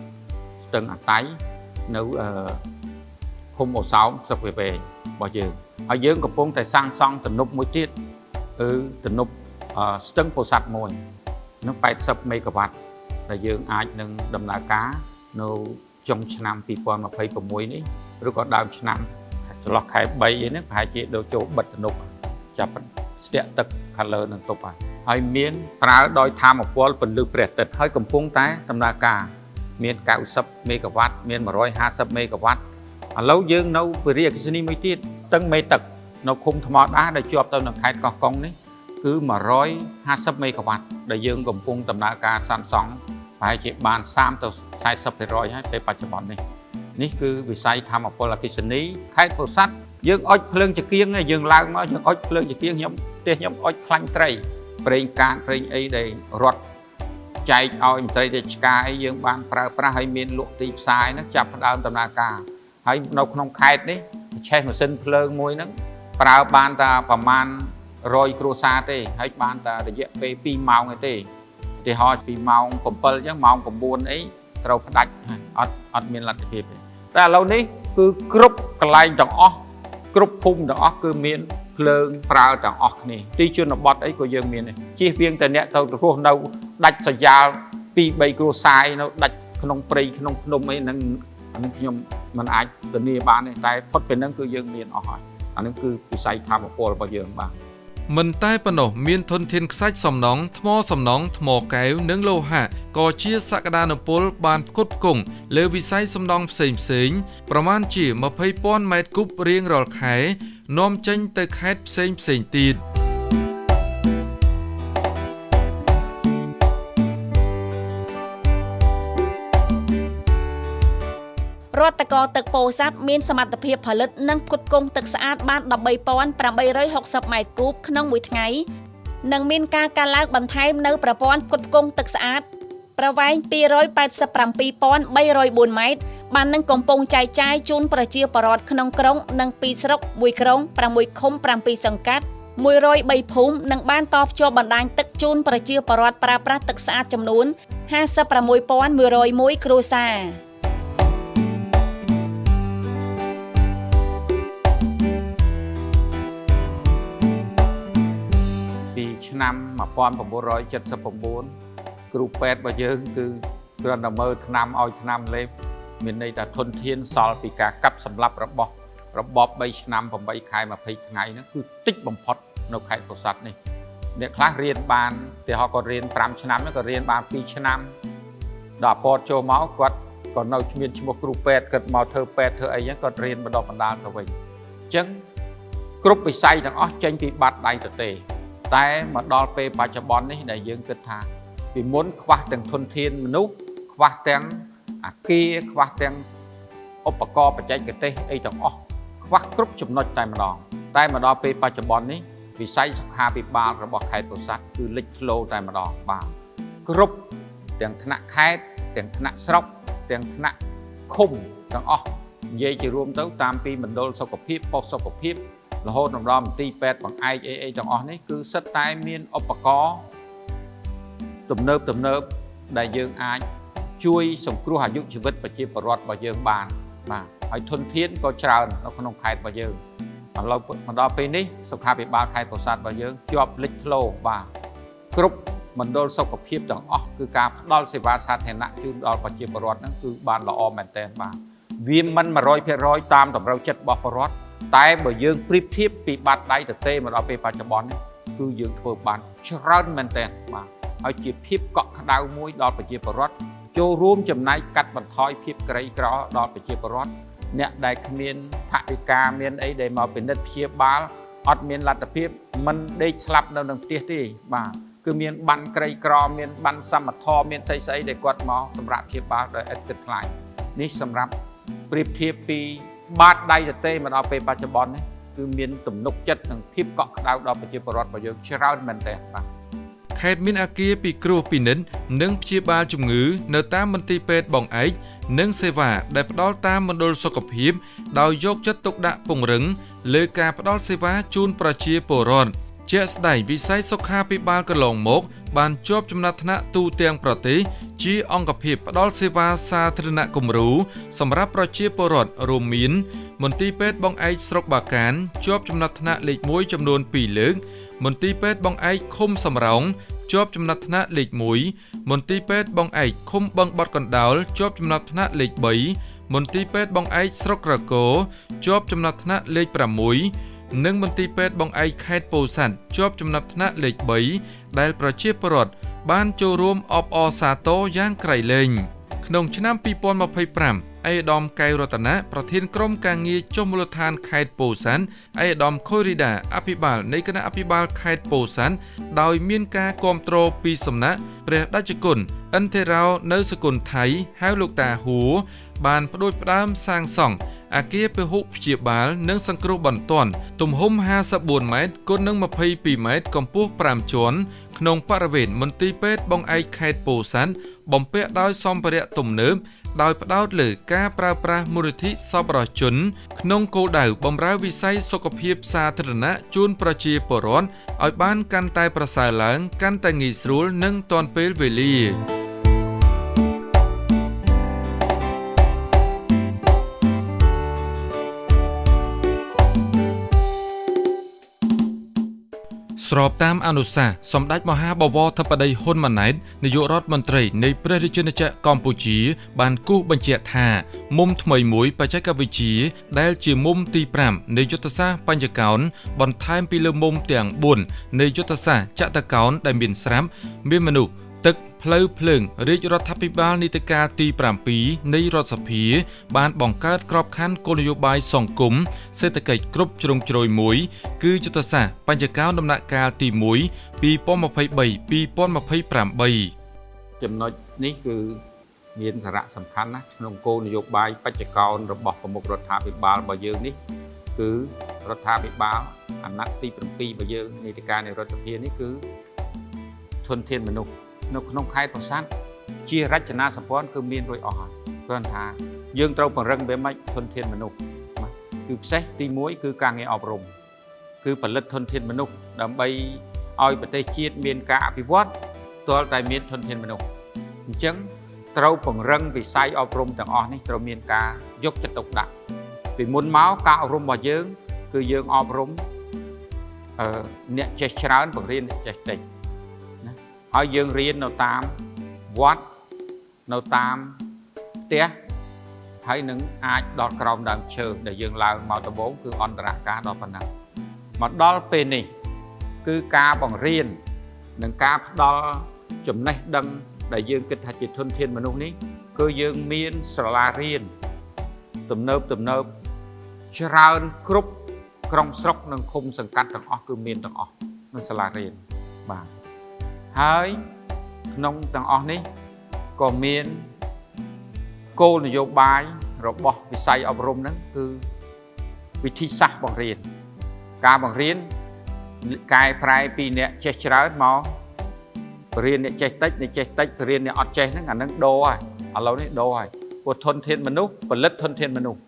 ស្ទឹងអាតៃនៅឃុំអូសោមស្រុកវាវែងរបស់យើងហើយយើងកំពុងតែសាងសង់ទំនប់មួយទៀតគឺទំនប់ស្ទឹងពោធិ៍សាត់មួយនឹង80មេហ្គាវ៉ាត់ដែលយើងអាចនឹងដំណើរការនៅចុងឆ្នាំ2026នេះឬក៏ដើមឆ្នាំចន្លោះខែ3នេះប្រហែលជាដូចចូលបិទទំនប់ចាប់ស្ទាក់ទឹកខាងលើនឹងទប់ហើយមានប្រើដោយថាមពលពន្លឺព្រះអាទិត្យហើយកំពុងតែដំណើរការមាន90មេហ្គាវ៉ាត់មាន150មេហ្គាវ៉ាត់ឥឡូវយើងនៅវិរិយអគ្គិសនីមួយទៀតស្ទឹងមេទឹកនៅឃុំថ្មដាដែលជាប់ទៅនឹងខេត្តកោះកុងនេះគឺ150មេហ្គាវ៉ាត់ដែលយើងកំពុងដំណើរការសាងសង់ប្រហែលជាបាន30ទៅ40% ហើយពេលបច្ចុប្បន្ននេះគឺវិស័យថាមពលអគ្គិសនីខេត្តពោធិ៍សាត់យើងអុជភ្លើងចង្គៀងយើងឡើងមកយើងអុជភ្លើងចង្គៀងខ្ញុំអុជខ្លាញ់ត្រីប្រេងកាតប្រេងអីដែលរត់ចែកឲ្យមន្ត្រីរាជការអីយើងបានប្រើប្រាស់ឲ្យមានលក់ទីផ្សារហ្នឹងចាប់ផ្ដើមដំណើរការហើយនៅក្នុងខេត្តនេះឆេះម៉ាស៊ីនភ្លើងមួយហ្នឹងប្រើបានតែប្រមាណ100គ្រួសារទេហើយបានតែរយៈពេល2ម៉ោងទេឧទាហរណ៍ពីម៉ោង7អញ្ចឹងម៉ោង9អីត្រូវផ្ដាច់អត់មានលទ្ធភាពទេតែឥឡូវនេះគឺគ្រប់កន្លែងទាំងអស់គ្រប់ភូមិទាំងអស់គឺមានភ្លើងប្រើទាំងអស់គ្នាទីជនបទអីក៏យើងមានដែរជៀសវាងតែអ្នកទៅរស់នៅដាច់ស្រយាល 2-3 គ្រួសារនៅដាច់ក្នុងព្រៃក្នុងភ្នំអីហ្នឹងខ្ញុំមិនអាចធានាបានទេតែផុតពីហ្នឹងគឺយើងមានអស់ហើយអានេះគឺវិស័យធម្មពលរបស់យើងបាទមិនតែប៉ុណ្ណោះមានធនធានខ្សាច់សំណង់ថ្មសំណង់ថ្មកែវនិងលោហៈក៏ជាសក្តានុពលបានផ្គត់ផ្គង់លើវិស័យសំណង់ផ្សេងប្រមាណជា 20,000 ម៉ែត្រគូបរៀងរាល់ខែនាំចេញទៅខេត្តផ្សេងទៀតរដ្ឋកោទឹកពោធិ៍សាត់មានសមត្ថភាពផលិតនិងផ្គត់ផ្គង់ទឹកស្អាតបាន 13,860 ម៉ែត្រគូបក្នុងមួយថ្ងៃនិងមានការកើនឡើងបន្ថែមនៅប្រព័ន្ធផ្គត់ផ្គង់ទឹកស្អាតប្រវែង 287,304 ម៉ែត្របាននឹងកំពុងចែកចាយជូនប្រជាពលរដ្ឋក្នុងក្រុងនិង2ស្រុក1ក្រុង6ឃុំ7សង្កាត់103ភូមិនិងបានតភ្ជាប់បណ្ដាញទឹកជូនប្រជាពលរដ្ឋប្រើប្រាស់ទឹកស្អាតចំនួន 56,101 គ្រួសារឆ្នាំ1979គ្រូពេទ្យរបស់យើងគឺគ្រាន់តែមើលថ្នាំឲ្យថ្នាំលេបមានន័យថាធនធានសល់ពីការកាប់សម្លាប់របស់របប3ឆ្នាំ8ខែ20ថ្ងៃហ្នឹងគឺតិចបំផុតនៅខេត្តពោធិ៍សាត់នេះអ្នកខ្លះរៀនបានទីហោក៏រៀន5ឆ្នាំក៏រៀនបាន2ឆ្នាំដល់ពតចូលមកគាត់ក៏នៅមានឈ្មោះគ្រូពេទ្យគាត់មកធ្វើពេទ្យធ្វើអីហ្នឹងគាត់រៀនបណ្ដុះបណ្ដាលទៅវិញអញ្ចឹងគ្រប់វិស័យទាំងអស់ចេញពីបាត់ដៃទទេតែមកដល់ពេលបច្ចុប្បន្ននេះដែលយើងគិតថាពីមុនខ្វះទាំងធនធានមនុស្សខ្វះទាំងអគារខ្វះទាំងឧបករណ៍បច្ចេកទេសអីទាំងអស់ខ្វះគ្រប់ចំណុចតែម្ដងតែមកដល់ពេលបច្ចុប្បន្ននេះវិស័យសុខាភិបាលរបស់ខេត្តពោធិ៍សាត់គឺលេចធ្លោតែម្ដងបាទគ្រប់ទាំងថ្នាក់ខេត្តទាំងថ្នាក់ស្រុកទាំងថ្នាក់ឃុំទាំងអស់ និយាយជារួមទៅតាមពីមណ្ឌលសុខភាពប៉ុស្តិ៍សុខភាពរហូតដល់មន្ទីរពេទ្យបង្អែកអីទាំងអស់នេះគឺសិតតែមានឧបករណ៍ទំនើបដែលយើងអាចជួយសង្គ្រោះអាយុជីវិតប្រជាពលរដ្ឋរបស់យើងបានបាទហើយធនធានក៏ច្រើននៅក្នុងខេត្តរបស់យើងឥឡូវមកដល់ពេលនេះសុខាភិបាលខេត្តពោធិ៍សាត់របស់យើងជាប់លេចធ្លោបាទគ្រប់មណ្ឌលសុខភាពទាំងអស់គឺការផ្ដល់សេវាសាធារណៈជូនដល់ប្រជាពលរដ្ឋហ្នឹងគឺបានល្អមែនទែនបាទវាមិន 100% តាមតម្រូវចិត្តរបស់ពលរដ្ឋតែបើយើងប្រៀបធៀបពីបាត់ដៃទទេមកដល់ពេលបច្ចុប្បន្ននេះគឺយើងធ្វើបានច្រើនមែនទែនបាទហើយជាភាពកក់ក្ដៅមួយដល់ប្រជាពលរដ្ឋចូលរួមចំណែកកាត់បន្ថយភាពក្រីក្រដល់ប្រជាពលរដ្ឋអ្នកដែលគ្មានថវិកាមានអីដែលមកពិនិត្យព្យាបាលអត់មានលទ្ធភាពមិនដេកស្លាប់នៅនឹងផ្ទះទេបាទគឺមានបានក្រីក្រមានបានសមត្ថភាពមានស្អីដែលគាត់មកសម្រាប់ព្យាបាលដោយឥតគិតថ្លៃនេះសម្រាប់ប្រៀបធៀបពីបាតដៃទទេមកដល់ពេលបច្ចុប្បន្ននេះគឺមានទំនុកចិត្តនិងភាពកក់ក្ដៅដល់ប្រជាពលរដ្ឋរបស់យើងច្រើនមែនទែនបាទខេត្តមានអគារពិគ្រោះពិនិត្យនិងព្យាបាលជំងឺនៅតាមមន្ទីរពេទ្យបងឯកនិងសេវាដែលផ្ដល់តាមមណ្ឌលសុខភាពដោយយកចិត្តទុកដាក់ពង្រឹងលើការផ្ដល់សេវាជូនប្រជាពលរដ្ឋជាក់ស្ដែងវិស័យសុខាភិបាលកន្លងមកបានជាប់ចំណាត់ថ្នាក់ទូទាំងប្រទេសជាអង្គភាពផ្ដល់សេវាសាធារណៈគំរូសម្រាប់ប្រជាពលរដ្ឋរួមមានមន្ទីរពេទ្យបងឯកស្រុកបាកានជាប់ចំណាត់ថ្នាក់លេខ1ចំនួន2លើកមន្ទីរពេទ្យបងឯកឃុំសំរោងជាប់ចំណាត់ថ្នាក់លេខ1មន្ទីរពេទ្យបងឯកឃុំបឹងបត់កណ្ដោលជាប់ចំណាត់ថ្នាក់លេខ3មន្ទីរពេទ្យបងឯកស្រុកក្រគរជាប់ចំណាត់ថ្នាក់លេខ6និងមន្ទីរពេទ្យបងឯកខេត្តពោធិ៍សាត់ជាប់ចំណាត់ថ្នាក់លេខ3ដែលប្រជាពលរដ្ឋបានចូលរួមអបអរសាទរយ៉ាងក្រៃលែងក្នុងឆ្នាំ2025ឯកឧត្តមកែវរតនាប្រធានក្រុមការងារចុះមូលដ្ឋានខេត្តពោធិ៍សាត់ឯកឧត្តមខូរីដាអភិបាលនៃគណៈអភិបាលខេត្តពោធិ៍សាត់ដោយមានការគាំទ្រពីសំណាក់ព្រះតេជគុណឥន្ទរោនៅសកុនថៃហៅលោកតាហួរបានផ្ដួចផ្ដើមសាងសង់អគារពហុព្យាបាលនិងសង្គ្រោះបន្ទាន់ទំហំ54ម៉ែត្រគុណនឹង22ម៉ែត្រកម្ពស់5ជាន់ក្នុងបរិវេណមន្ទីរពេទ្យបងឯកខេត្តពោធិ៍សាត់បំពាក់ដោយសម្ភារៈទំនើបដោយផ្ដោតលើការប្រើប្រាស់មូលនិធិសប្បុរសជនក្នុងគោលដៅបម្រើវិស័យសុខភាពសាធារណៈជូនប្រជាពលរដ្ឋឲ្យបានកាន់តែប្រសើរឡើងកាន់តែងាយស្រួលនិងទាន់ពេលវេលាស្របតាមអនុសាសន៍សម្ដេចមហាបវរធិបតីហ៊ុនម៉ាណែតនាយករដ្ឋមន្ត្រីនៃព្រះរាជាណាចក្រកម្ពុជាបានគូសបញ្ជាក់ថាមុំថ្មីមួយបច្ចេកវិទ្យាដែលជាមុំទី5នៃយុទ្ធសាស្ត្របញ្ចកោណបន្ថែមពីលើមុំទាំង4នៃយុទ្ធសាស្ត្រចតុកោណដែលមានស្រាប់មានមនុស្សទឹកផ្លូវភ្លើងរាជរដ្ឋាភិបាលនីតិកាលទី7នៃរដ្ឋសភាបានបង្កើតក្របខ័ណ្ឌគោលនយោបាយសង្គមសេដ្ឋកិច្ចគ្រប់ជ្រុងជ្រោយមួយគឺយុទ្ធសាស្ត្របញ្ចកោណដំណាក់កាលទី1 2023-2028ចំណុចនេះគឺមានសារៈសំខាន់ណាស់ក្នុងគោលនយោបាយបញ្ចកោណរបស់ប្រមុខរដ្ឋាភិបាលរបស់យើងនេះគឺរដ្ឋាភិបាលអាណត្តិទី7របស់យើងនីតិកាលនៃរដ្ឋសភានេះគឺធនធានមនុស្សនៅក្នុងខេត្តពោធិ៍សាត់ជារចនាសម្ព័ន្ធគឺមានរួចអស់ហើយគ្រាន់ថាយើងត្រូវពង្រឹងវាមិនធនធានមនុស្សគឺពិសេសទី1គឺការងារអប់រំគឺផលិតធនធានមនុស្សដើម្បីឲ្យប្រទេសជាតិមានការអភិវឌ្ឍទាល់តែមានធនធានមនុស្សអញ្ចឹងត្រូវពង្រឹងវិស័យអប់រំទាំងអស់នេះត្រូវមានការយកចិត្តទុកដាក់ពីមុនមកការអប់រំរបស់យើងគឺយើងអប់រំអ្នកចេះច្រើនបង្រៀនអ្នកចេះតិចហើយយើងរៀននៅតាមវត្តនៅតាមផ្ទះហើយនឹងអាចដល់ក្រោមដើមឈើដែលយើងឡើងមកដំបូងគឺអន្តរការដល់ប៉ុណ្ណឹងមកដល់ពេលនេះគឺការបង្រៀននិងការផ្ដល់ចំណេះដឹងដែលយើងគិតថាជាធនធានមនុស្សនេះគឺយើងមានសាលារៀនទំនើបច្រើនគ្រប់ក្រុងស្រុកនិងឃុំសង្កាត់ទាំងអស់គឺមានទាំងអស់នៅសាលារៀនបាទហើយក្នុងទាំងអស់នេះក៏មានគោលនយោបាយរបស់វិស័យអប់រំហ្នឹងគឺវិធីសាស្ត្របង្រៀនការបង្រៀនកែប្រែពីអ្នកចេះច្រើនមកបរៀនអ្នកចេះតិចអ្នកចេះតិចបរៀនអ្នកអត់ចេះហ្នឹងអាហ្នឹងដូរហើយឥឡូវនេះដូរហើយព្រោះធនធានមនុស្សផលិតធនធានមនុស្ស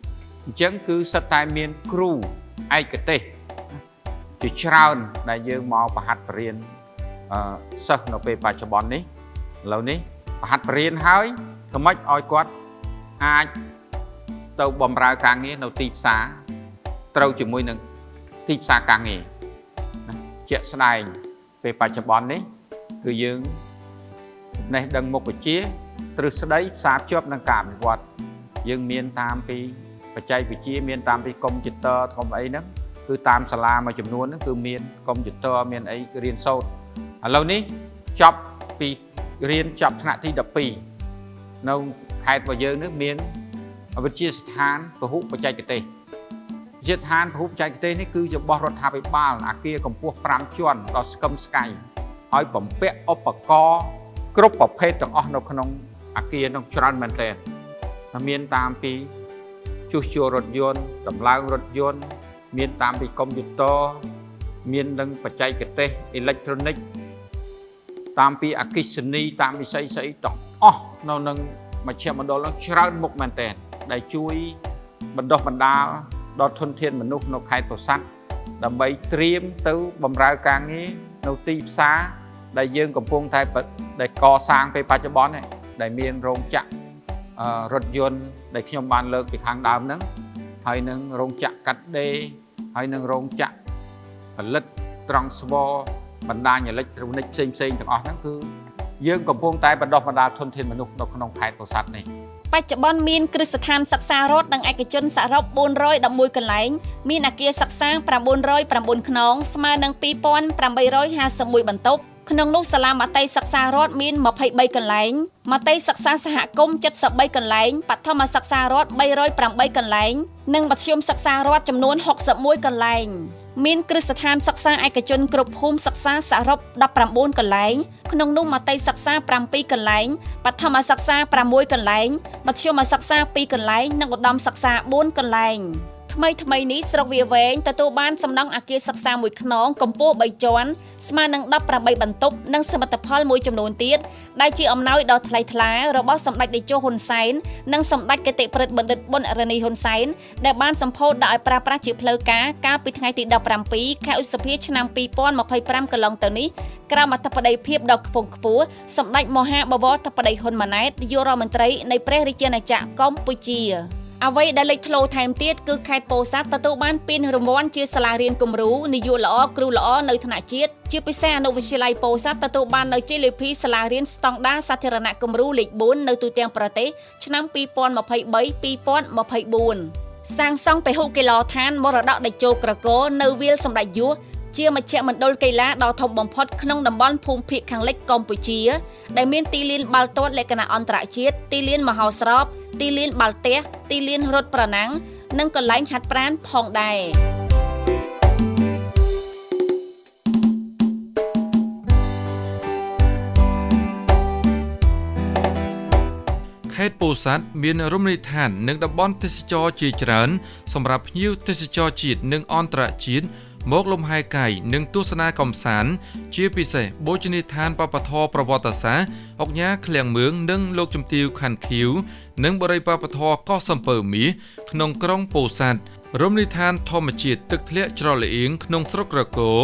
អញ្ចឹងគឺសិតតែមានគ្រូឯកទេសជាច្រើនដែលយើងមកប្រហាត់បរៀនសិស្សនៅពេលបច្ចុប្បន្ននេះឥឡូវនេះប្រហាត់បរៀនហើយក៏មិនឲ្យគាត់អាចទៅបម្រើការងារនៅទីផ្សារត្រូវជាមួយនឹងទីផ្សារការងារជាក់ស្ដែងពេលបច្ចុប្បន្ននេះគឺយើងនេះដឹងមុខវិជ្ជាទ្រឹស្ដីផ្សារភ្ជាប់នឹងការអភិវឌ្ឍយើងមានតាមពីបច្ចេកវិទ្យាមានតាមពីកុំព្យូទ័រធំអីហ្នឹងគឺតាមសាលាមួយចំនួនហ្នឹងគឺមានកុំព្យូទ័រមានអីរៀនសូត្រឥឡូវនេះចប់ពីរៀនចប់ថ្នាក់ទី12នៅខេត្តរបស់យើងនេះមានវិទ្យាស្ថានពហុបច្ចេកទេសវិទ្យាស្ថានពហុបច្ចេកទេសនេះគឺរបស់រដ្ឋាភិបាលអគារកម្ពស់5ជាន់ដល់ស្កឹមស្កៃហើយបំពាក់ឧបករណ៍គ្រប់ប្រភេទទាំងអស់នៅក្នុងអគារនោះច្រើនមែនទែនមានតាមពីជួសជុលរថយន្តតម្លើងរថយន្តមានតាមពីកុំព្យូទ័រមាននឹងបច្ចេកទេសអេឡិចត្រូនិកតាមពីអគ្គិសនីតាមពីស្អីទាំងអស់នៅនឹងមជ្ឈមណ្ឌលនោះច្រើនមុខមែនទែនដែលជួយបណ្ដុះបណ្ដាលដល់ធនធានមនុស្សនៅខេត្តពោធិ៍សាត់ដើម្បីត្រៀមទៅបម្រើការងារនៅទីផ្សារដែលយើងកំពុងតែដែលកសាងពេលបច្ចុប្បន្នដែលមានរោងចក្ររថយន្តដែលខ្ញុំបានលើកពីខាងដើមហ្នឹងហើយនឹងរោងចក្រកាត់ដេរហើយនឹងរោងចក្រផលិតត្រង់ស្វរបណ្ដាញអេឡិចត្រូនិកផ្សេងទាំងអស់ហ្នឹងគឺយើងកំពុងតែបណ្ដុះបណ្ដាលធនធានមនុស្សនៅក្នុងខេត្តពោធិ៍សាត់នេះបច្ចុប្បន្នមានគ្រឹះស្ថានសិក្សារដ្ឋនិងឯកជនសរុប411កន្លែងមានអគារសិក្សា909ខ្នងស្មើនឹង2851បន្ទប់ក្នុងនោះសាលាមត្តេយ្យសិក្សារដ្ឋមាន23កន្លែងមត្តេយ្យសិក្សាសហគមន៍73កន្លែងបឋមសិក្សារដ្ឋ308កន្លែងនិងមធ្យមសិក្សារដ្ឋចំនួន61កន្លែងមានគ្រឹះស្ថានសិក្សាឯកជនគ្រប់ភូមិសិក្សាសរុប19កន្លែងក្នុងនោះមត្តេយ្យសិក្សា7កន្លែងបឋមសិក្សា6កន្លែងមធ្យមសិក្សា2កន្លែងនិងឧត្តមសិក្សា4កន្លែងថ្មីនេះស្រុកវាវែងទទួលបានសំណង់អគារសិក្សាមួយខ្នងកម្ពស់3ជាន់ស្មើនឹង18បន្ទប់និងសមិទ្ធផលមួយចំនួនទៀតដែលជាអំណោយដ៏ថ្លៃថ្លារបស់សម្ដេចតេជោហ៊ុនសែននិងសម្ដេចគតិប្រិទ្ធបណ្ឌិតប៊ុនរ៉ានីហ៊ុនសែនដែលបានសម្ពោធដាក់ឲ្យប្រើប្រាស់ជាផ្លូវការកាលពីថ្ងៃទី17ខែឧសភាឆ្នាំ2025កន្លងទៅនេះក្រោមអធិបតីភាពដ៏ខ្ពង់ខ្ពស់សម្ដេចមហាបវរធិបតីហ៊ុនម៉ាណែតនាយករដ្ឋមន្ត្រីនៃព្រះរាជាណាចក្រកម្ពុជាអ្វីដែលលេចធ្លោថែមទៀតគឺខេត្តពោធិ៍សាត់ទទួលបានពានរង្វាន់ជាសាលារៀនគំរូនាយកល្អគ្រូល្អនៅថ្នាក់ជាតិជាពិសេសអនុវិទ្យាល័យពោធិ៍សាត់ទទួលបាននៅជ័យលាភីសាលារៀនស្តង់ដារសាធារណៈគំរូលេខ4នៅទូទាំងប្រទេសឆ្នាំ2023-2024សាងសង់ពហុកីឡដ្ឋានមរតកតេជោក្រគរនៅវាលសម្ដេចយោជាមជ្ឈមណ្ឌលកីឡាដ៏ធំបំផុតក្នុងតំបន់ភូមិភាគខាងលិចកម្ពុជាដែលមានទីលានបាល់ទាត់លក្ខណៈអន្តរជាតិទីលានមហោស្រពទីលានបាល់ទះទីលានរត់ប្រណាំងនិងកន្លែងហាត់ប្រាណផងដែរខេត្តពោធិ៍សាត់មានរមណីយដ្ឋាននិងតំបន់ទេសចរណ៍ជាច្រើនសម្រាប់ភ្ញៀវទេសចរជាតិនិងអន្តរជាតិមកលំហែកាយនិងទស្សនាកម្សាន្តជាពិសេសបូជនីយដ្ឋានវប្បធម៌ប្រវត្តិសាស្ត្រអង្គញាឃ្លាំងមឿងនិងលោកជំទាវខាន់ខៀវនិងបរិយាវប្បធម៌កោះសំពៅមាសក្នុងក្រុងពោធិ៍សាត់រមណីយដ្ឋានធម្មជាតិទឹកធ្លាក់ច្រឡៀងក្នុងស្រុកក្រគរ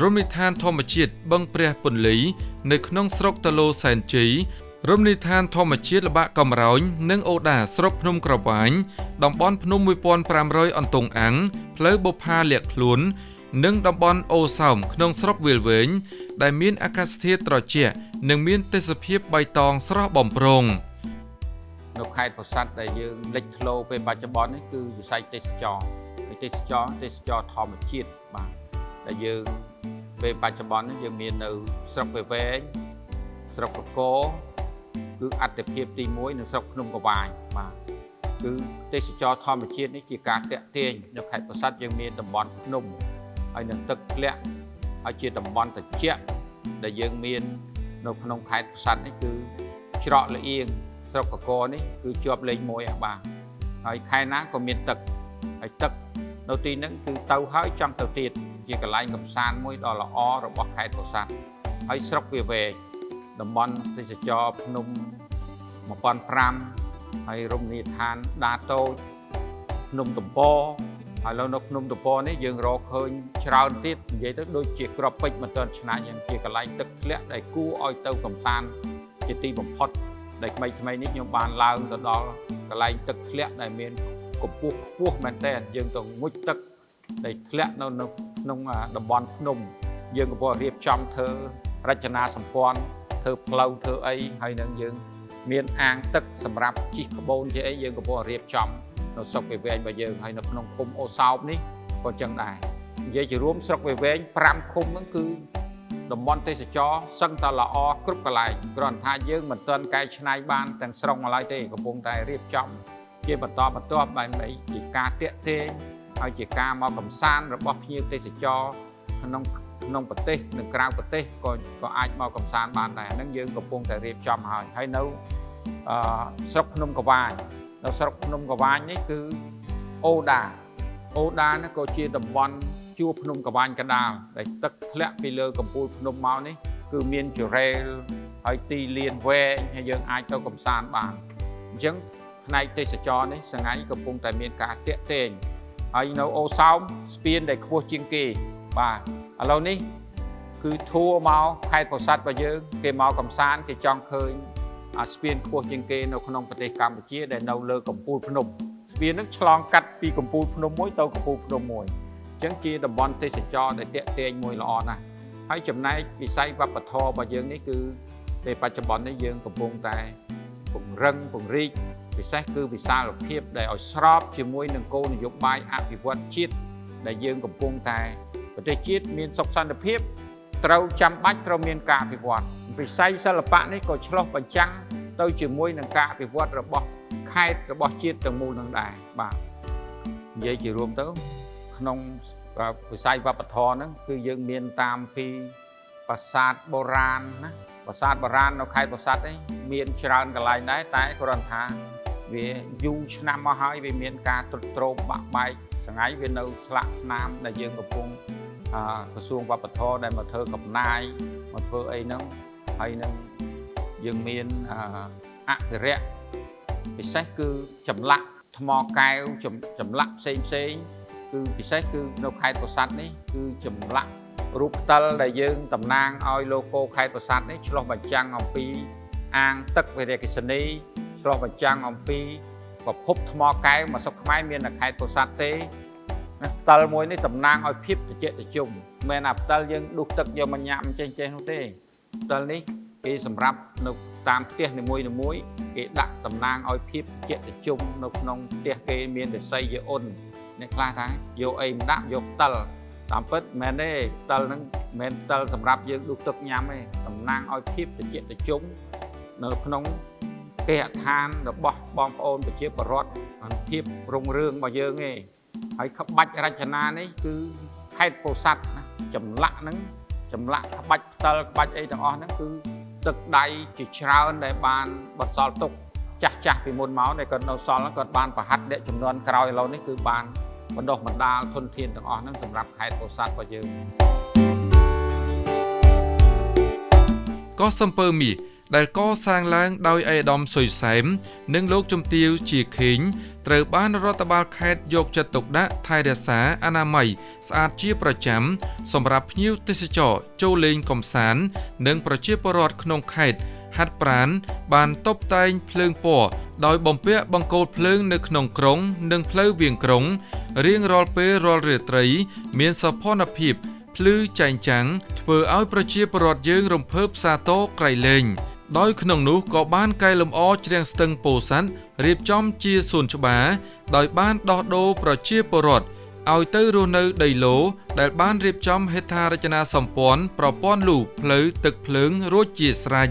រមណីយដ្ឋានធម្មជាតិបឹងព្រះពន្លីនៅក្នុងស្រុកតាឡូសែនជ័យរមណីយដ្ឋានធម្មជាតិល្បាក់កំរោញនិងអូដាស្រុកភ្នំក្រវាញតំបន់ភ្នំ1500អន្ទង់អាំងផ្លូវបុប្ផាលាក់ខ្លួននិងតំបន់អូសោមក្នុងស្រុកវាលវែងដែលមានអាកាសធាតុត្រជាក់និងមានទេសភាពបៃតងស្រស់បំព្រងនៅខេត្តពោធិ៍សាត់ដែលយើងលេចធ្លោពេលបច្ចុប្បន្ននេះគឺវិស័យទេសចរធម្មជាតិបាទដែលយើងពេលបច្ចុប្បន្ននេះយើងមាននៅស្រុកវាលវែងស្រុកកកគឺអត្តភាពទី1នៅស្រុកភ្នំក្រវាញបាទគឺទេសចរធម្មជាតិនេះជាការតាក់ទាញនៅខេត្តពោធិ៍សាត់យើងមានតំបន់ភ្នំហើយនឹងទឹកធ្លាក់ហើយជាតំបន់ត្រជាក់ដែលយើងមាននៅក្នុងខេត្តពោធិ៍សាត់នេះគឺច្រកលៀងស្រុកកកនេះគឺជាប់លេខ1បាទហើយខែណាក៏មានទឹកហើយទឹកនៅទីហ្នឹងគឺទៅហើយចង់ទៅទៀតជាកន្លែងកម្សាន្តមួយដ៏ល្អរបស់ខេត្តពោធិ៍សាត់ហើយស្រុកវាវែងតំបន់ទេសចរភ្នំ1500ហើយរមណីយដ្ឋានដាតូចភ្ន ភ្នំតំពហើយនៅភ្នំតំពនេះយើងរកឃើញច្រើនទៀតនិយាយទៅដូចជាក្របពេជ្រមិនទាន់ឆ្នៃយ៉ាងជាកន្លែងទឹកធ្លាក់ដែលគួរឲ្យទៅកំសាន្តជាទីបំផុតដែលថ្មីនេះខ្ញុំបានឡើងទៅដល់កន្លែងទឹកធ្លាក់ដែលមានកម្ពស់ខ្ពស់មែនតើយើងទៅងុចទឹកដែលធ្លាក់នៅក្នុងតំបន់ភ្នំយើងកំពុងរៀបចំធ្វើរចនាសម្ព័ន្ធធ្វើផ្លូវធ្វើអីហើយនឹងយើងមានអាងទឹកសម្រាប់ជិះក្បូនជាអីយើងកំពុងរៀបចំនៅស្រុកវាវែងរបស់យើងហើយនៅក្នុងឃុំអូសោបនេះក៏ចឹងដែរនិយាយជារួមស្រុកវាវែង5ឃុំហ្នឹងគឺតំបន់ទេសចរសឹងតែល្អគ្រប់កន្លែងគ្រាន់ថាយើងមិនទាន់កែច្នៃបានទាំងស្រុងមកឡើយទេកំពុងតែរៀបចំជាបន្តបន្ទាប់បែបនេះជាការតាក់ទាញហើយជាការមកកំសាន្តរបស់ភ្ញៀវទេសចរក្នុងប្រទេសនិងក្រៅប្រទេសក៏អាចមកកំសាន្តបានដែរហ្នឹងយើងកំពុងតែរៀបចំហើយនៅស្រុកភ្នំកវាញនៅស្រុកភ្នំកវាញនេះគឺអូដានេះក៏ជាតំបន់ជួរភ្នំកវាញកដាលដែលទឹកធ្លាក់ពីលើកំពូលភ្នំមកនេះគឺមានជរ៉េលហើយទីលានវែងហើយយើងអាចទៅកំសាន្តបានអញ្ចឹងផ្នែកទេសចរនេះសង្ហៃកំពុងតែមានការតាក់ទាញហើយនៅអូសោមស្ពានដែលខ្ពស់ជាងគេបាទឥឡូវនេះគឺធัวមកខេត្តពោធិ៍សាត់របស់យើងគេមកកំសាន្តគេចង់ឃើញស្ពានខ្ពស់ជាងគេនៅក្នុងប្រទេសកម្ពុជាដែលនៅលើកំពូលភ្នំស្ពាននឹងឆ្លងកាត់ពីកំពូលភ្នំមួយទៅកំពូលភ្នំមួយអញ្ចឹងជាតំបន់ទេសចរដែលតាក់ទាញមួយល្អណាស់ហើយចំណែកវិស័យវប្បធម៌របស់យើងនេះគឺពេលបច្ចុប្បន្ននេះយើងកំពុងតែពង្រឹងពង្រីកពិសេសគឺវិសាលភាពដែលឲ្យស្របជាមួយនឹងគោលនយោបាយអភិវឌ្ឍជាតិដែលយើងកំពុងតែប្រទេសជាតិមានសុខសន្តិភាពត្រូវចាំបាច់ត្រូវមានការអភិវឌ្ឍវិស័យសិល្បៈនេះក៏ឆ្លុះបញ្ចាំងទៅជាមួយនឹងការអភិវឌ្ឍរបស់ខេត្តរបស់ជាតិទាំងមូលនឹងដែរបាទនិយាយជារួមទៅក្នុងវិស័យវប្បធម៌ហ្នឹងគឺយើងមានតាមពីប្រាសាទបុរាណណាប្រាសាទបុរាណនៅខេត្តពោធិ៍សាត់នេះមានច្រើនកន្លែងដែរតែគ្រាន់ថាវាយូរឆ្នាំមកហើយវាមានការទ្រុឌទ្រោមបាក់បែកសង្ហៃវានៅស្លាកស្នាមដែលយើងកំពុងក្រសួងវប្បធម៌ដែលមកធ្វើកំណាយមកធ្វើអីហ្នឹងហើយនឹងយើងមានអភិរក្សពិសេសគឺចម្លាក់ថ្មកែវចម្លាក់ផ្សេងគឺពិសេសគឺនៅខេត្តពោធិ៍សាត់នេះគឺចម្លាក់រូបផ្តិលដែលយើងតំណាងឲ្យឡូកូខេត្តពោធិ៍សាត់នេះឆ្លុះបញ្ចាំងអំពីអាងទឹកវិរៈកិសនីឆ្លុះបញ្ចាំងអំពីប្រភពថ្មកែវមកស្រុកខ្មែរមាននៅខេត្តពោធិ៍សាត់ទេផ្តិលមួយនេះតំណាងឲ្យភាពត្រជាក់ត្រជុំមិនមែនផ្តិលយើងដួសទឹកយកមកញ៉ាំចេះនោះទេផ្តិលនេះគេសម្រាប់នៅតាមផ្ទះនីមួយគេដាក់តំណាងឲ្យភាពត្រជាក់ត្រជុំនៅក្នុងផ្ទះគេមានរិស័យយអ៊ុនអ្នកខ្លះថាយកអីមិនដាក់យកផ្តិលតាមពិតមែនទេផ្តិលហ្នឹងមិនមែនផ្តិលសម្រាប់យើងដួសទឹកញ៉ាំទេតំណាងឲ្យភាពត្រជាក់ត្រជុំនៅក្នុងគេហដ្ឋានរបស់បងប្អូនប្រជាពលរដ្ឋភាពរុងរឿងរបស់យើងឯងហើយក្បាច់រចនានេះគឺខេត្តពោធិ៍សាត់ណាចម្លាក់ហ្នឹងចម្លាក់ក្បាច់ផ្តិលក្បាច់អីទាំងអស់ហ្នឹងគឺទឹកដៃជាច្រើនដែលបានបន្សល់ទុកចាស់ពីមុនមកដែលគាត់នៅសល់គាត់បានប្រហាត់អ្នកចំនួនក្រោយឥឡូវនេះគឺបានបណ្ដុះបណ្ដាលធនធានទាំងអស់ហ្នឹងសម្រាប់ខេត្តពោធិ៍សាត់របស់យើងកោះសំពើមាសដែលកសាងឡើងដោយឯកឧត្តមសុយសែមនិងលោកជំទាវជាខេងត្រូវបានរដ្ឋបាលខេត្តយកចិត្តទុកដាក់ថែរក្សាអនាម័យស្អាតជាប្រចាំសម្រាប់ភ្ញៀវទេសចរចូលលេងកម្សាន្តនិងប្រជាពលរដ្ឋក្នុងខេត្តហាត់ប្រាណបានតុបតែងភ្លើងពណ៌ដោយបំពាក់បង្គោលភ្លើងនៅក្នុងក្រុងនិងផ្លូវវាងក្រុងរៀងរាល់ពេលរាល់រាត្រីមានសោភ័ណភាពភ្លឺចែងចាំងធ្វើឲ្យប្រជាពលរដ្ឋយើងរំភើបសាទរក្រៃលែងដោយក្នុងនោះក៏បានកែលម្អជ្រាំងស្ទឹងពោធិ៍សាត់រៀបចំជាសួនច្បារដោយបានដោះដូរប្រជាពលរដ្ឋឲ្យទៅរស់នៅដីឡូដែលបានរៀបចំហេដ្ឋារចនាសម្ព័ន្ធប្រព័ន្ធលូផ្លូវទឹកភ្លើងរួចជាស្រេច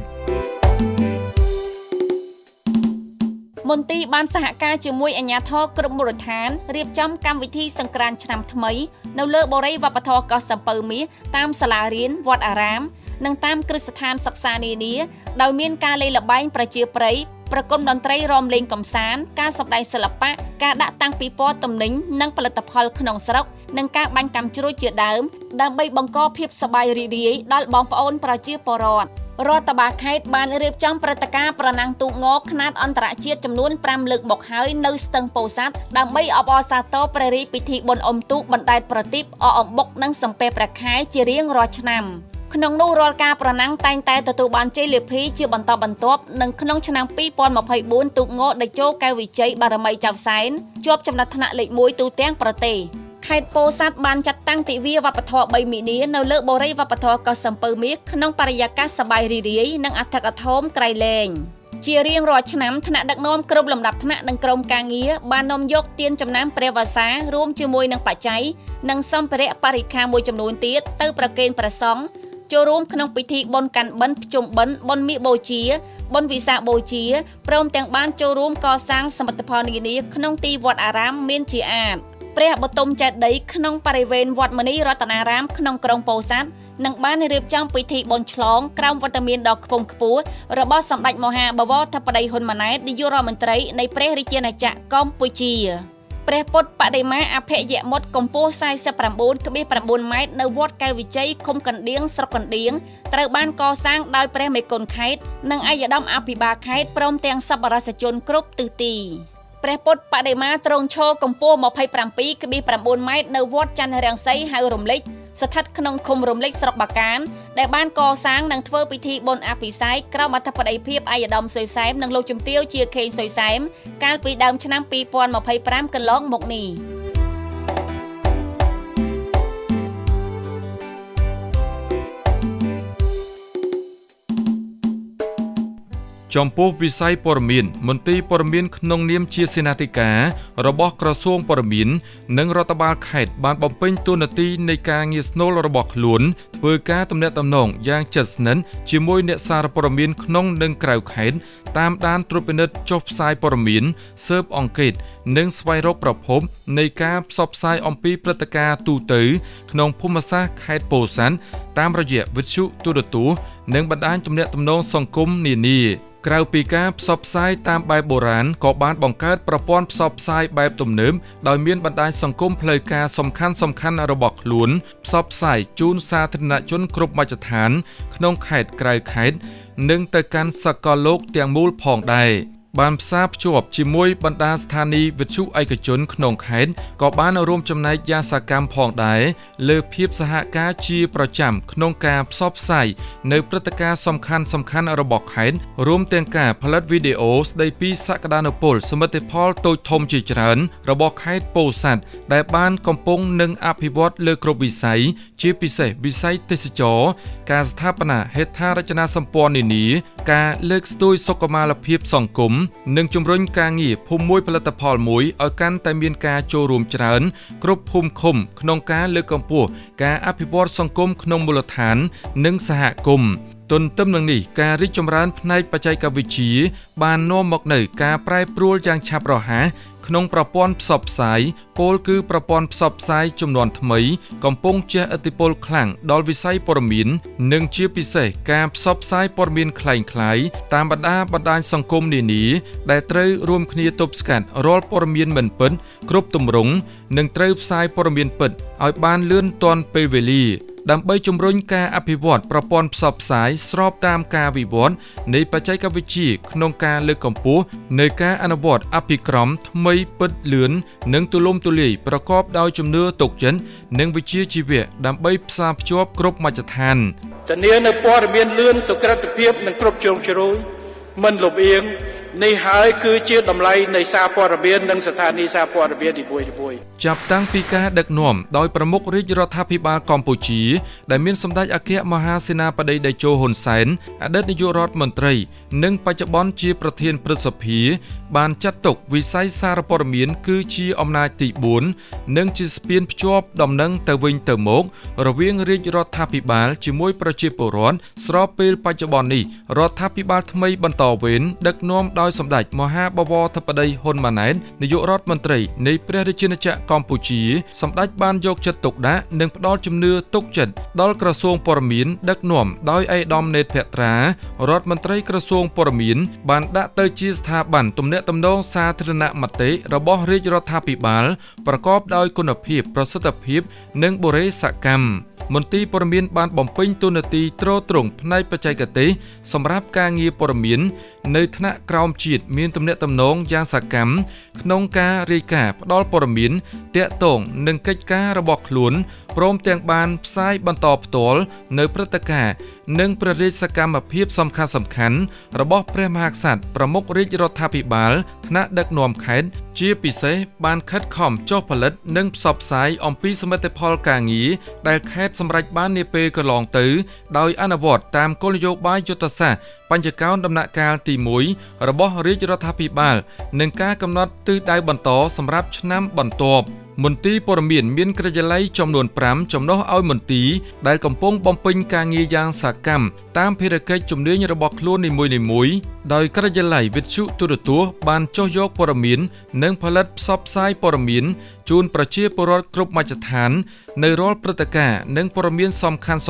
មន្ទីរបានសហការជាមួយអាជ្ញាធរគ្រប់មូលដ្ឋានរៀបចំកម្មវិធីសង្ក្រាន្តឆ្នាំថ្មីនៅលើបុរីវប្បធម៌កោះសំពៅមាសតាមសាលារៀនវត្តអារាមនិងតាមគ្រឹះស្ថានសិក្សានានាដោយមានការលេងល្បែងប្រជាប្រិយប្រគំតន្ត្រីរាំលេងកម្សាន្តការសម្ដែងសិល្បៈការដាក់តាំងពិព័រណ៍ទំនិញនិងផលិតផលក្នុងស្រុកនិងការបាញ់កាំជ្រួចជាដើមដើម្បីបង្កភាពសប្បាយរីករាយដល់បងប្អូនប្រជាពលរដ្ឋ រដ្ឋបាលខេត្តបានរៀបចំព្រឹត្តិការណ៍ប្រណាំងទូកងខ្នាតអន្តរជាតិចំនួន5លើកមកហើយនៅស្ទឹងពោធិ៍សាត់ដើម្បីអបអរសាទរព្រះរាជពិធីបុណ្យអុំទូកបណ្ដែតប្រទីបអកអំបុកនិងសំពះព្រះខែជារៀងរាល់ឆ្នាំក្នុងនោះរាល់ការប្រណាំងតែងតែទទួលបានជ័យលាភីជាបន្តបន្ទាប់និងក្នុងឆ្នាំ2024ទូកងដេជោកែវវិជ័យបារមីចៅសែនជាប់ចំណាត់ថ្នាក់លេខ1ទូទាំងប្រទេសខេត្តពោធិ៍សាត់បានចាត់តាំងទិវាវប្បធម៌3មីនានៅលើបុរីវប្បធម៌កោះសំពៅមាសក្នុងបរិយាកាសសប្បាយរីករាយនិងអធិកអធមក្រៃលែងជារៀងរាល់ឆ្នាំថ្នាក់ដឹកនាំគ្រប់លំដាប់ថ្នាក់និងក្រុមការងារបាននាំយកទានចំណាំព្រះវស្សារួមជាមួយនឹងបច្ច័យនិងសម្ភារៈបរិក្ខារមួយចំនួនទៀតទៅប្រគេនព្រះសង្ឃចូលរួមក្នុងពិធីបុណ្យកាន់បិណ្ឌភ្ជុំបិណ្ឌបុណ្យមាឃបូជាបុណ្យវិសាខបូជាព្រមទាំងបានចូលរួមកសាងសមិទ្ធផលនានាក្នុងទីវត្តអារាមមានជាអាចព្រះបទុមចេតិយក្នុងបរិវេណវត្តមនីរតនារាមក្នុងក្រុងពោធិ៍សាត់នឹងបានរៀបចំពិធីបុណ្យឆ្លងក្រោមវត្តមានដ៏ខ្ពង់ខ្ពស់របស់សម្ដេចមហាបវរធិបតីហ៊ុនម៉ាណែតនាយករដ្ឋមន្ត្រីនៃព្រះរាជាណាចក្រកម្ពុជាព្រះពុទ្ធបដិមាអភយមុតកម្ពស់ 49.9 ម៉ែត្រនៅវត្តកែវវិជ័យឃុំកណ្ដៀងស្រុកកណ្ដៀងត្រូវបានកសាងដោយព្រះមេគុណខេត្តនិងឯកឧត្តមអភិបាលខេត្តព្រមទាំងសប្បុរសជនគ្រប់ទិសទីព្រះពុទ្ធបដិមាទ្រង់ឈរកម្ពស់ 27.9 ម៉ែត្រនៅវត្តច័ន្ទរាំងសីហៅរំលេចស្ថិតក្នុងឃុំរំលេចស្រុកបាកានដែលបានកសាងនិងធ្វើពិធីបុណ្យអភិសេកក្រោមអធិបតីភាពឯកឧត្តមសុយសែមនិងលោកជំទាវជាខេងសុយសែមកាលពីដើមឆ្នាំ2025កន្លងមកនេះចំពោះវិស័យព័ត៌មានមន្ទីរព័ត៌មានក្នុងនាមជាសេនាធិការរបស់ក្រសួងព័ត៌មាននិងរដ្ឋបាលខេត្តបានបំពេញតួនាទីនៃការងារស្នូលរបស់ខ្លួនធ្វើការទំនាក់ទំនងយ៉ាងជិតស្និទ្ធជាមួយអ្នកសារព័ត៌មានក្នុងនិងក្រៅខេត្តតាមដានត្រួតពិនិត្យចុះផ្សាយព័ត៌មានស៊ើបអង្កេតនិងស្វែងរកប្រភពនៃការផ្សព្វផ្សាយអំពីព្រឹត្តិការណ៍ទូទៅក្នុងភូមិសាស្ត្រខេត្តពោធិ៍សាត់តាមរយៈវិទ្យុទូរទស្សន៍និងបណ្ដាញទំនាក់ទំនងសង្គមនានាក្រៅពីការផ្សព្វផ្សាយតាមបែបបុរាណក៏បានបង្កើតប្រព័ន្ធផ្សព្វផ្សាយបែបទំនើបដោយមានបណ្ដាញសង្គមផ្លូវការសំខាន់ៗរបស់ខ្លួនផ្សព្វផ្សាយជូនសាធារណជនគ្រប់មជ្ឈដ្ឋានក្នុងខេត្តក្រៅខេត្តនិងទៅកាន់សកលលោកទាំងមូលផងដែរបានផ្សារភ្ជាប់ជាមួយបណ្ដាស្ថានីយ៍វិទ្យុឯកជនក្នុងខេត្តក៏បានរួមចំណែកយ៉ាងសកម្មផងដែរលើភាពសហការជាប្រចាំក្នុងការផ្សព្វផ្សាយនៅព្រឹត្តិការណ៍សំខាន់ៗរបស់ខេត្តរួមទាំងការផលិតវីដេអូស្ដីពីសក្តានុពលសមិទ្ធផលតូចធំជាច្រើនរបស់ខេត្តពោធិ៍សាត់ដែលបានកំពុងនឹងអភិវឌ្ឍលើគ្រប់វិស័យជាពិសេសវិស័យទេសចរណ៍ការស្ថាបនាហេដ្ឋារចនាសម្ព័ន្ធនានាការលើកស្ទួយសុខុមាលភាពសង្គមនិងជំរុញការងារភូមិមួយផលិតផលមួយឲ្យកាន់តែមានការចូលរួមច្រើនគ្រប់ភូមិឃុំក្នុងការលើកកម្ពស់ការអភិវឌ្ឍសង្គមក្នុងមូលដ្ឋាននិងសហគមន៍ទន្ទឹមនឹងនេះការរីកចម្រើនផ្នែកបច្ចេកវិទ្យាបាននាំមកនូវការប្រែប្រួលយ៉ាងឆាប់រហ័សក្នុងប្រព័ន្ធផ្សព្វផ្សាយពោលគឺប្រព័ន្ធផ្សព្វផ្សាយជំនាន់ថ្មីកំពុងជះឥទ្ធិពលខ្លាំងដល់វិស័យព័ត៌មាននិងជាពិសេសការផ្សព្វផ្សាយព័ត៌មានคล้ายៗតាមបណ្ដាញសង្គមនានាដែលត្រូវរួមគ្នាទប់ស្កាត់រាល់ព័ត៌មានមិនពិតគ្រប់ទម្រង់និងត្រូវផ្សាយព័ត៌មានពិតឲ្យបានលឿនទាន់ពេលវេលាដើម្បីជំរុញការអភិវឌ្ឍប្រព័ន្ធផ្សព្វផ្សាយស្របតាមការវិវត្តនៃបច្ចេកវិទ្យាក្នុងការលើកកម្ពស់នៃការអនុវត្តអភិក្រមថ្មីពិតលឿននិងទូលំទូលាយប្រកបដោយជំនឿទុកចិត្តនិងវិជ្ជាជីវៈដើម្បីផ្សារភ្ជាប់គ្រប់មជ្ឈដ្ឋានធានានៅព័ត៌មានលឿនសុក្រិតភាពនិងគ្រប់ជ្រុងជ្រោយមិនលំអៀងនេះហើយគឺជាតម្លៃនៃសារព័ត៌មាននិងស្ថានីយ៍សារព័ត៌មាននីមួយៗចាប់តាំងពីការដឹកនាំដោយប្រមុខរាជរដ្ឋាភិបាលកម្ពុជាដែលមានសម្ដេចអគ្គមហាសេនាបតីតេជោហ៊ុនសែនអតីតនាយករដ្ឋមន្ត្រីនិងបច្ចុប្បន្នជាប្រធានព្រឹទ្ធសភាបានចាត់ទុកវិស័យសារព័ត៌មានគឺជាអំណាចទី4និងជាស្ពានភ្ជាប់ដំណឹងទៅវិញទៅមករវាងរាជរដ្ឋាភិបាលជាមួយប្រជាពលរដ្ឋស្របពេលបច្ចុប្បន្ននេះរដ្ឋាភិបាលថ្មីបន្តវេនដឹកនាំដោយសម្ដេចមហាបវរធិបតីហ៊ុនម៉ាណែតនាយករដ្ឋមន្ត្រីនៃព្រះរាជាណាចក្រកម្ពុជាសម្ដេចបានយកចិត្តទុកដាក់និងផ្ដល់ជំនឿទុកចិត្តដល់ក្រសួងព័ត៌មានដឹកនាំដោយឯកឧត្តមនេតភក្ត្រារដ្ឋមន្ត្រីក្រសួងព័ត៌មានបានដាក់ទៅជាស្ថាប័នទំនាក់ទំនងសាធារណមតិរបស់រាជរដ្ឋាភិបាលប្រកបដោយគុណភាពប្រសិទ្ធភាពនិងបុរេសកម្ម មន្ទីរព័ត៌មានបានបំពេញតួនាទីទ្រទ្រង់ផ្នែកបច្ចេកទេសសម្រាប់ការងារព័ត៌មាននៅថ្នាក់ក្រោមជាតិមានទំនាក់ទំនងយ៉ាងសកម្មក្នុងការរាយការណ៍ផ្តល់ព័ត៌មានទាក់ទងនឹងកិច្ចការរបស់ខ្លួនព្រមទាំងបានផ្សាយបន្តផ្ទាល់នៅព្រឹត្តិការណ៍និងព្រះរាជសកម្មភាពសំខាន់ៗរបស់ព្រះមហាក្សត្រប្រមុខរាជរដ្ឋាភិបាលថ្នាក់ដឹកនាំខេត្តជាពិសេសបានខិតខំចុះផលិតនិងផ្សព្វផ្សាយអំពីសមិទ្ធផលការងារដែលខេត្តសម្រេចបាននាពេលកន្លងទៅដោយអនុវត្តតាមគោលនយោបាយយុទ្ធសាស្ត្របញ្ចកោណដំណាក់កាលទី1របស់រាជរដ្ឋាភិបាលនិងការកំណត់ទិសដៅបន្តសម្រាប់ឆ្នាំបន្ទាប់មន្ទីរព័ត៌មានមានការិយាល័យចំនួន5ចំណុះឲ្យមន្ទីរដែលកំពុងបំពេញការងារយ៉ាងសកម្មតាមភារកិច្ចជំនាញរបស់ខ្លួននីមួយៗដោយការិយាល័យវិទ្យុទូរទស្សន៍បានចុះយកព័ត៌មាននិងផលិតផ្សព្វផ្សាយព័ត៌មានជូនប្រជាពលរដ្ឋគ្រប់មជ្ឈដ្ឋាននៅរាល់ព្រឹត្តិការណ៍និងព័ត៌មានសំខាន់ៗ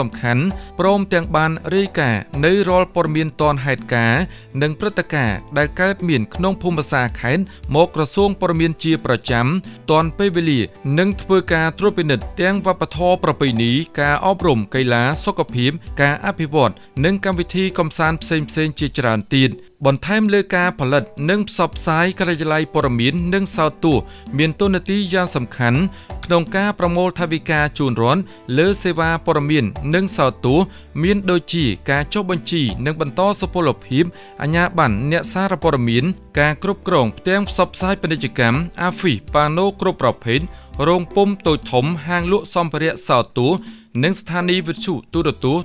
ព្រមទាំងបានរាយការណ៍នៅរាល់ព័ត៌មានទាន់ហេតុការណ៍និងព្រឹត្តិការណ៍ដែលកើតមានក្នុងភូមិសាស្ត្រខេត្តមកក្រសួងព័ត៌មានជាប្រចាំទាន់ពេលវេលានិងធ្វើការត្រួតពិនិត្យទាំងវប្បធម៌ប្រពៃណីការអប់រំកីឡាសុខភាពការអភិវឌ្ឍនិងកម្មវិធីកម្សាន្តផ្សេងៗជាច្រើនទៀតបន្ថែមលើការផលិតនិងផ្សព្វផ្សាយការិយាល័យព័ត៌មាននិងសោតទស្សន៍មានតួនាទីយ៉ាងសំខាន់ក្នុងការប្រមូលថវិកាជូនរដ្ឋលើសេវាព័ត៌មាននិងសោតទស្សន៍មានដូចជាការចុះបញ្ជីនិងបន្តសុពលភាពអាជ្ញាប័ណ្ណអ្នកសារព័ត៌មានការគ្រប់គ្រងផ្ទាំងផ្សព្វផ្សាយពាណិជ្ជកម្មអាហ្វីសប៉ាណូគ្រប់ប្រភេទរោងពុម្ពតូចធំហាងលក់សម្ភារៈសោតទស្សន៍និងស្ថានីយ៍វិទ្យុទូរទស្សន៍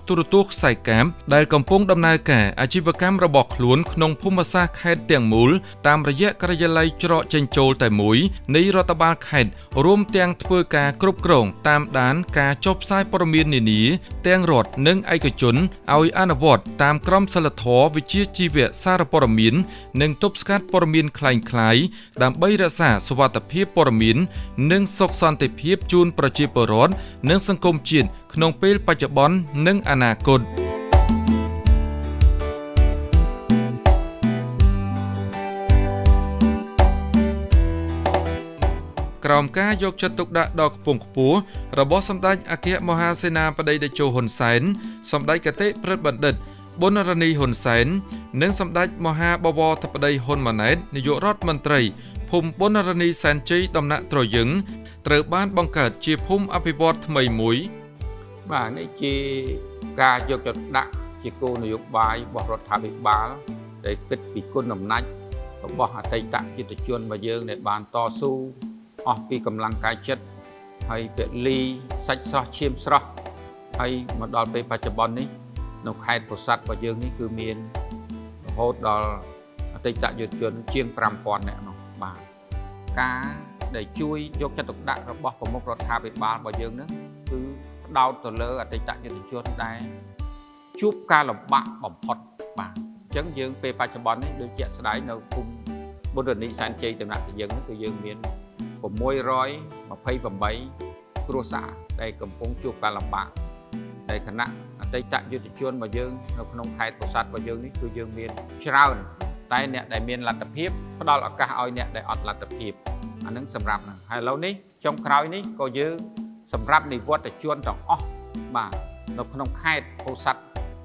ខ្សែកាបដែលកំពុងដំណើរការអាជីវកម្មរបស់ខ្លួនក្នុងភូមិសាស្ត្រខេត្តទាំងមូលតាមរយៈការិយាល័យច្រកចេញចូលតែមួយនៃរដ្ឋបាលខេត្តរួមទាំងធ្វើការគ្រប់គ្រងតាមដានការចុះផ្សាយព័ត៌មាននានាទាំងរដ្ឋនិងឯកជនឲ្យអនុវត្តតាមក្រមសីលធម៌វិជ្ជាជីវៈសារព័ត៌មាននិងទប់ស្កាត់ព័ត៌មានคล้ายៗដើម្បីរក្សាសុវត្ថិភាពព័ត៌មាននិងសុខសន្តិភាពជូនប្រជាពលរដ្ឋនិងសង្គមជាតិក្នុងពេលបច្ចុប្បន្ននិងអនាគតក្រោមការយកចិត្តទុកដាក់ដ៏ខ្ពង់ខ្ពស់របស់សម្ដេចអគ្គមហាសេនាបតីតេជោហ៊ុនសែនសម្ដេចគតិព្រឹទ្ធបណ្ឌិតប៊ុនរនីហ៊ុនសែននិងសម្ដេចមហាបវរធិបតីហ៊ុនម៉ាណែតនាយករដ្ឋមន្ត្រីភូមិប៊ុនរនីសែនជ័យដំណាក់ត្រយឹងត្រូវបានបង្កើតជាភូមិអភិវឌ្ឍថ្មីមួយបាទនេះជាការយកចិត្តដាក់ជាគោលនយោបាយរបស់រដ្ឋាភិបាលដែលគិតពីគុណអំណាចរបស់អតីតយុទ្ធជនរបស់យើងដែលបានតស៊ូអស់ពីកម្លាំងកាយចិត្តហើយពលីសាច់ស្រស់ឈាមស្រស់ហើយមកដល់ពេលបច្ចុប្បន្ននេះនៅខេត្តពោធិ៍សាត់របស់យើងនេះគឺមានរហូតដល់អតីតយុទ្ធជនជាង 5,000 នាក់នោះបាទការដែលជួយយកចិត្តទុកដាក់របស់ប្រមុខរដ្ឋាភិបាលរបស់យើងនេះគឺផ្ដោតទៅលើអតីតយុទ្ធជនដែលជួបការលំបាកបំផុតបាទអញ្ចឹងយើងពេលបច្ចុប្បន្ននេះដូចជាក់ស្ដែងនៅភូមិប៊ុនរនីសែនជ័យដំណាក់ត្រយឹងគឺយើងមាន628គ្រួសារដែលកំពុងជួបការលំបាកដែលគណៈអតីតយុទ្ធជនរបស់យើងនៅក្នុងខេត្តពោធិ៍សាត់របស់យើងនេះគឺយើងមានច្រើនតែអ្នកដែលមានលទ្ធភាពផ្ដល់ឱកាសឲ្យអ្នកដែលអត់លទ្ធភាពអានឹងសម្រាប់ហ្នឹងហើយឥឡូវនេះចុងក្រោយនេះក៏យើងសម្រាប់និវត្តជនទាំងអស់បាទនៅក្នុងខេត្តពោធិ៍សាត់រ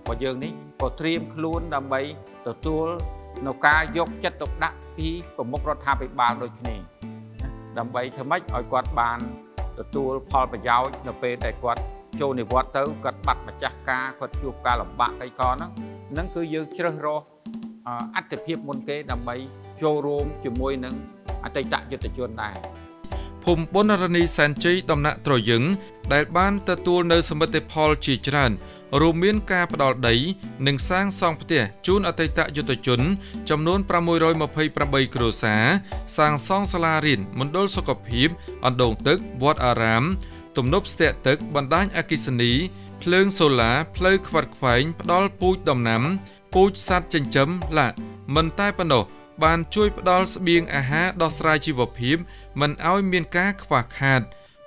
បស់យើងនេះក៏ត្រៀមខ្លួនដើម្បីទទួលនៅការយកចិត្តទុកដាក់ពីប្រមុខរដ្ឋាភិបាលដូចគ្នាដើម្បីធ្វើម៉េចឲ្យគាត់បានទទួលផលប្រយោជន៍នៅពេលដែលគាត់ចូលនិវត្តទៅគាត់បាត់ម្ចាស់ការគាត់ជួបការលំបាកអីក៏ហ្នឹងគឺយើងជ្រើសរើសអត្ថភាពមុនគេដើម្បីចូលរួមជាមួយនឹងអតីតយុទ្ធជនដែរភូមិប៊ុនរនីសែនជ័យដំណាក់ត្រយឹងដែលបានទទួលនៅសមិទ្ធផលជាច្រើនរួមមានការផ្ដល់ដីនិងសាងសង់ផ្ទះជូនអតីតយុទ្ធជនចំនួន628គ្រួសារសាងសង់សាលារៀនមណ្ឌលសុខភាពអណ្ដូងទឹកវត្តអារាមទំនប់ស្ទាក់ទឹកបណ្ដាញអគ្គិសនីភ្លើងសូឡាផ្លូវខ្វាត់ខ្វែងផ្ដល់ពូជដំណាំពូជសត្វចិញ្ចឹមមិនតែប៉ុណ្ណោះបានជួយផ្ដល់ស្បៀងអាហារដោះស្រាយជីវភាពមិនឲ្យមានការខ្វះខាត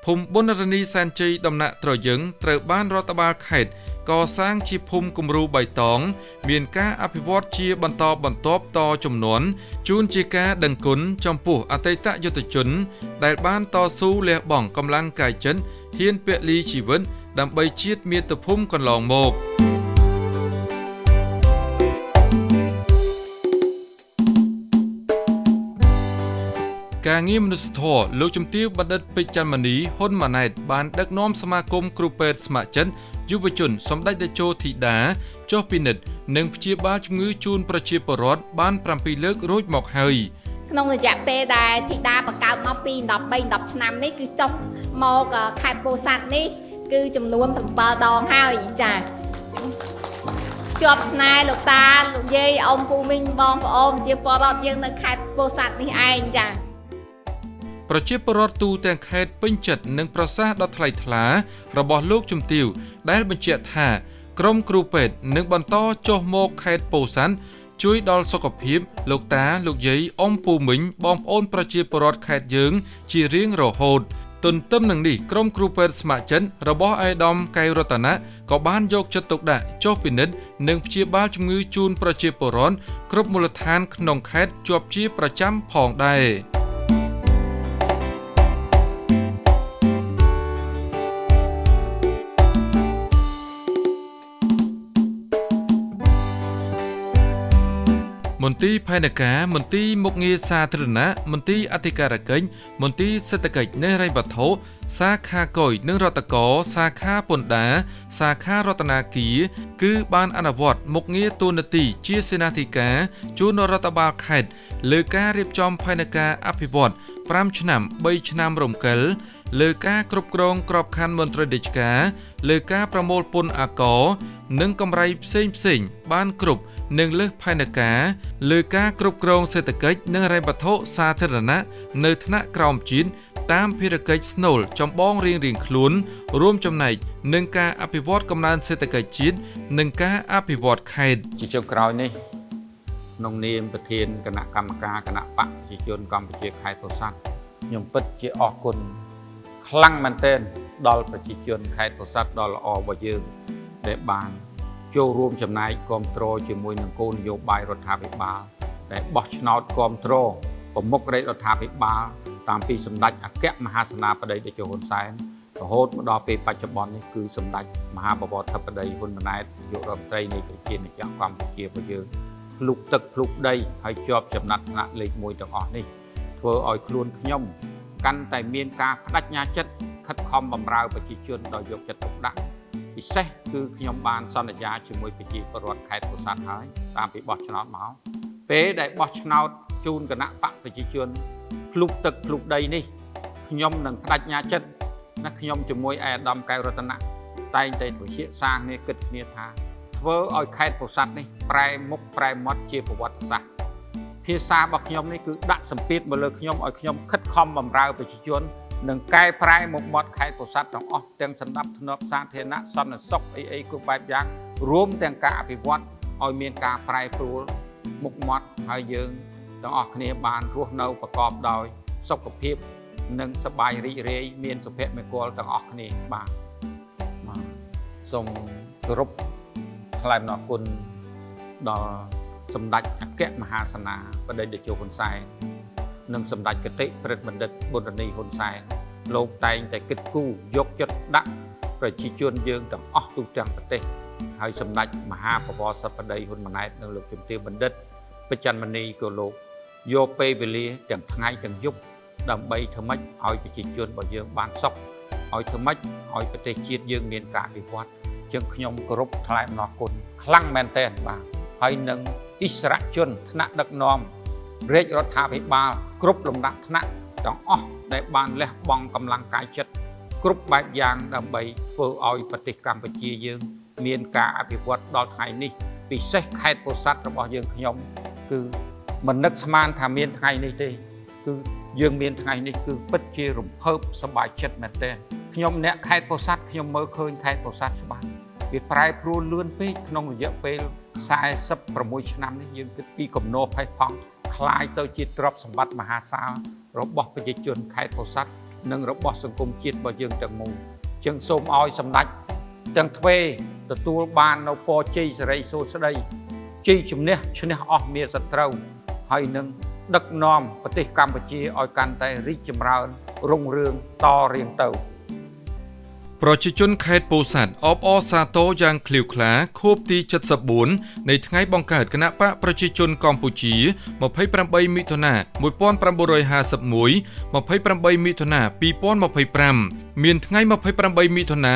ភូមិប៊ុនរនីសែនជ័យដំណាក់ត្រយឹងត្រូវបានរដ្ឋបាលខេត្តកសាងជាភូមិគំរូបៃតងមានការអភិវឌ្ឍជាបន្តបន្ទាប់តជំនាន់ជូនជាការដឹងគុណចំពោះអតីតយុទ្ធជនដែលបានតស៊ូលះបង់កម្លាំងកាយចិត្តហ៊ានពលីជីវិត ដើម្បីជាតិមាតុភូមិកន្លងមកការងារមនុស្សធម៌លោកជំទាវបណ្ឌិតពេជ្រច័ន្ទមនីហ៊ុនម៉ាណែតបានដឹកនាំសមាគមគ្រូពេទ្យស្ម័គ្រចិត្តយុវជនសម្ដេចតេជោធីតាចុះពិនិត្យនិងព្យាបាលជំងឺជូនប្រជាពលរដ្ឋបាន7លើករួចមកហើយក្នុងរយៈពេលដែលធីតាបង្កើតមកពី13-10ឆ្នាំនេះគឺចុះមកខេត្តពោធិ៍សាត់នេះគឺចំនួន7ដងហើយចាជាប់ស្នេហ៍លោកតាលោកយាយអ៊ំពូមីងបងប្អូនជាពលរដ្ឋយើងនៅខេត្តពោធិ៍សាត់នេះឯងចាប្រជាពលរដ្ឋទូទាំងខេត្តពេញចិត្តនឹងប្រសាសន៍ដ៏ថ្លៃថ្លារបស់លោកជំទាវដែលបញ្ជាក់ថាក្រុមគ្រូពេទ្យនឹងបន្តចុះមកខេត្តពោធិ៍សាត់ជួយដល់សុខភាពលោកតាលោកយាយអ៊ំពូមីងបងប្អូនប្រជាពលរដ្ឋខេត្តយើងជារៀងរហូតទន្ទឹមនឹងនេះក្រុមគ្រូពេទ្យស្ម័គ្រចិត្តរបស់ឯកឧត្តមកែវរតនៈក៏បានយកចិត្តទុកដាក់ចុះពិនិត្យនិងព្យាបាលជំងឺជូនប្រជាពលរដ្ឋគ្រប់មូលដ្ឋានក្នុងខេត្តជាប់ជាប្រចាំផងដែរមន្ទីរផែនការមន្ទីរមុខងារសាធារណៈមន្ទីរអធិការកិច្ចមន្ទីរសេដ្ឋកិច្ចនិងហិរញ្ញវត្ថុសាខាកុយនិងរដ្ឋកោសាខាពន្ធដារសាខារតនាគារគឺបានអនុវត្តមុខងារតួនាទីជាសេនាធិការជូនរដ្ឋបាលខេត្តលើការរៀបចំផែនការអភិវឌ្ឍ5ឆ្នាំ3ឆ្នាំរំកិលលើការគ្រប់គ្រងក្របខ័ណ្ឌមន្ត្រីរាជការលើការប្រមូលពន្ធអាករនិងកម្រៃផ្សេងបានគ្រប់និងលើសផែនការលើការគ្រប់គ្រងសេដ្ឋកិច្ចនិងហិរញ្ញវត្ថុសាធារណៈនៅថ្នាក់ក្រោមជាតិតាមភារកិច្ចស្នូលចម្បងរៀងៗខ្លួនរួមចំណែកនឹងការអភិវឌ្ឍកំណើនសេដ្ឋកិច្ចជាតិនិងការអភិវឌ្ឍខេត្តជាចុងក្រោយនេះក្នុងនាមប្រធានគណៈកម្មការគណៈបកប្រជាជនកម្ពុជាខេត្តពោធិ៍សាត់ខ្ញុំពិតជាអរគុណខ្លាំងមែនទែនដល់ប្រជាជនខេត្តពោធិ៍សាត់ដ៏ល្អរបស់យើងដែលបានចូលរួមចំណែកគាំទ្រជាមួយនឹងគោលនយោបាយរដ្ឋាភិបាលដែលបោះឆ្នោតគាំទ្រប្រមុខរដ្ឋាភិបាលតាមពីសម្ដេចអគ្គមហាសេនាបតីតេជោហ៊ុនសែនរហូតមកដល់ពេលបច្ចុប្បន្ននេះគឺសម្ដេចមហាបវរធិបតីហ៊ុនម៉ាណែតនាយករដ្ឋមន្ត្រីនៃប្រជាណាចក្រកម្ពុជារបស់យើងភ្លុកទឹកភ្លុកដីហើយជាប់ចំណាត់ថ្នាក់លេខ1ទាំងអស់នេះធ្វើឲ្យខ្លួនខ្ញុំកាន់តែមានការបដិញ្ញាចិត្តខិតខំបម្រើប្រជាជនដោយយកចិត្តទុកដាក់ពិសេសគឺខ្ញុំបានសន្យាជាមួយប្រជាពលរដ្ឋខេត្តពោធិ៍សាត់ហើយតាមពីបោះឆ្នោតមកពេលដែលបោះឆ្នោតជូនគណៈបកប្រជាជនភ្លុកទឹកភ្លុកដីនេះខ្ញុំនឹងបដិញ្ញាចិត្តណាខ្ញុំជាមួយឯកឧត្តមកែវរតនៈតែងតែវិភាគសាគ្នាគិតគ្នាថាធ្វើឲ្យខេត្តពោធិ៍សាត់នេះប្រែមុខប្រែមាត់ជាប្រវត្តិសាស្ត្រភាសារបស់ខ្ញុំនេះគឺដាក់សម្ពាធមកលើខ្ញុំឲ្យខ្ញុំខិតខំបម្រើប្រជាជននឹងកែប្រែមុខមាត់ខេត្តពោធិ៍សាត់ទាំងអស់ទាំងសណ្ដាប់ធ្នាប់សាធារណៈសន្តិសុខអីគ្រប់បែបយ៉ាងរួមទាំងការអភិវឌ្ឍឲ្យមានការប្រែប្រួលមុខមាត់ហើយយើងទាំងអស់គ្នាបានរស់នៅប្រកបដោយសុខភាពនិងសប្បាយរីករាយមានសុភមង្គលទាំងអស់គ្នាបាទសូមគោរពថ្លែងអំណរគុណដល់សម្ដេចអគ្គមហាសេនាបតីតេជោហ៊ុនសែននិងសម្ដេចគតិប្រិទ្ធបណ្ឌិតប៊ុនរនីហ៊ុនសែនលោកតែងតែគិតគូរយកចិត្តដាក់ប្រជាជនយើងទាំងអស់ទូទាំងប្រទេសហើយសម្ដេចមហាបវរសប្តីហ៊ុនម៉ាណែតនិងលោកជំទាវបណ្ឌិតពេជ្រច័ន្ទមនីក៏លោកយកពេលវេលាទាំងថ្ងៃទាំងយប់ដើម្បីធ្វើម៉េចឲ្យប្រជាជនរបស់យើងបានសុខឲ្យធ្វើម៉េចឲ្យប្រទេសជាតិយើងមានការអភិវឌ្ឍជាងខ្ញុំគោរពថ្លែងអំណរគុណខ្លាំងមែនទែនបាទហើយនឹងអិសរាជជនថ្នាក់ដឹកនាំរាជរដ្ឋាភិបាលគ្រប់លំដាប់ថ្នាក់ទាំងអស់ដែលបានលះបង់កម្លាំងកាយចិត្តគ្រប់បែបយ៉ាងដើម្បីធ្វើឲ្យប្រទេសកម្ពុជាយើងមានការអភិវឌ្ឍដល់ថ្ងៃនេះពិសេសខេត្តពោធិ៍សាត់របស់យើងខ្ញុំគឺមិននឹកស្មានថាមានថ្ងៃនេះទេគឺយើងមានថ្ងៃនេះគឺពិតជារំភើបសប្បាយចិត្តមែនទែនខ្ញុំអ្នកខេត្តពោធិ៍សាត់ខ្ញុំមើលឃើញខេត្តពោធិ៍សាត់ច្បាស់វាប្រែប្រួលលឿនពេកក្នុងរយៈពេល46ឆ្នាំនេះយើងគិតពីគំនរផេះផង់คล้ายទៅជាទ្រព្យសម្បត្តិមហាសាលរបស់ប្រជាជនខេត្តពោធិ៍សាត់និងរបស់សង្គមជាតិរបស់យើងទាំងមូលចឹងសូមឲ្យសម្ដេចទាំងទ្វេទទួលបាននៅពរជ័យសិរីសួស្តីជ័យជំនះឈ្នះអស់មារសត្រូវហើយនឹងដឹកនាំប្រទេសកម្ពុជាឲ្យកាន់តែរីកចម្រើនរុងរឿងតរៀងទៅ ប្រជាជនខេត្តពោធិ៍សាត់អបអរសាទរយ៉ាងឃ្លាវខ្លាខួបទី74នៃថ្ងៃបង្កើតគណបកប្រជាជនកម្ពុជា28មិថុនា1951 28មិថុនា2025មានថ្ងៃ28មិថុនា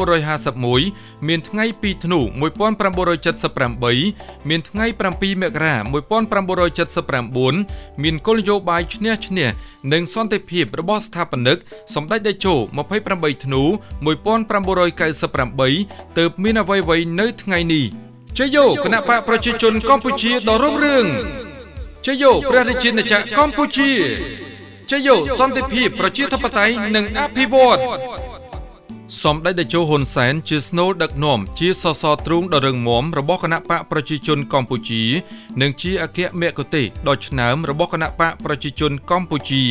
1951មានថ្ងៃ2ធ្នូ1978មានថ្ងៃ7មករា1979មានគោលនយោបាយឈ្នះឈ្នះនិងសន្តិភាពរបស់ស្ថាបនិកសម្ដេចតេជោ28ធ្នូ1998ទើបមានអ្វីៗនៅថ្ងៃនេះជ័យយោគណបកប្រជាជនកម្ពុជាដ៏រុងរឿងជ័យយោព្រះរាជាណាចក្រកម្ពុជាជ័យយោសន្តិភាពប្រជាធិបតេយ្យនិងអភិវឌ្ឍសម្ដេចតេជោហ៊ុនសែនជាស្នូលដឹកនាំជាសសរទ្រូងដ៏រឹងមាំរបស់គណបកប្រជាជនកម្ពុជានិងជាអគ្គមគ្គុទ្ទេសក៍ដ៏ឆ្នើមរបស់គណបកប្រជាជនកម្ពុជា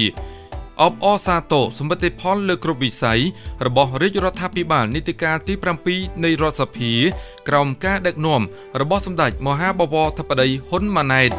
អបអរសាទរសមិទ្ធផលលើគ្រប់វិស័យរបស់រាជរដ្ឋាភិបាលនីតិកាលទី7នៃរដ្ឋសភាក្រោមការដឹកនាំរបស់សម្ដេចមហាបវរធិបតីហ៊ុនម៉ាណែត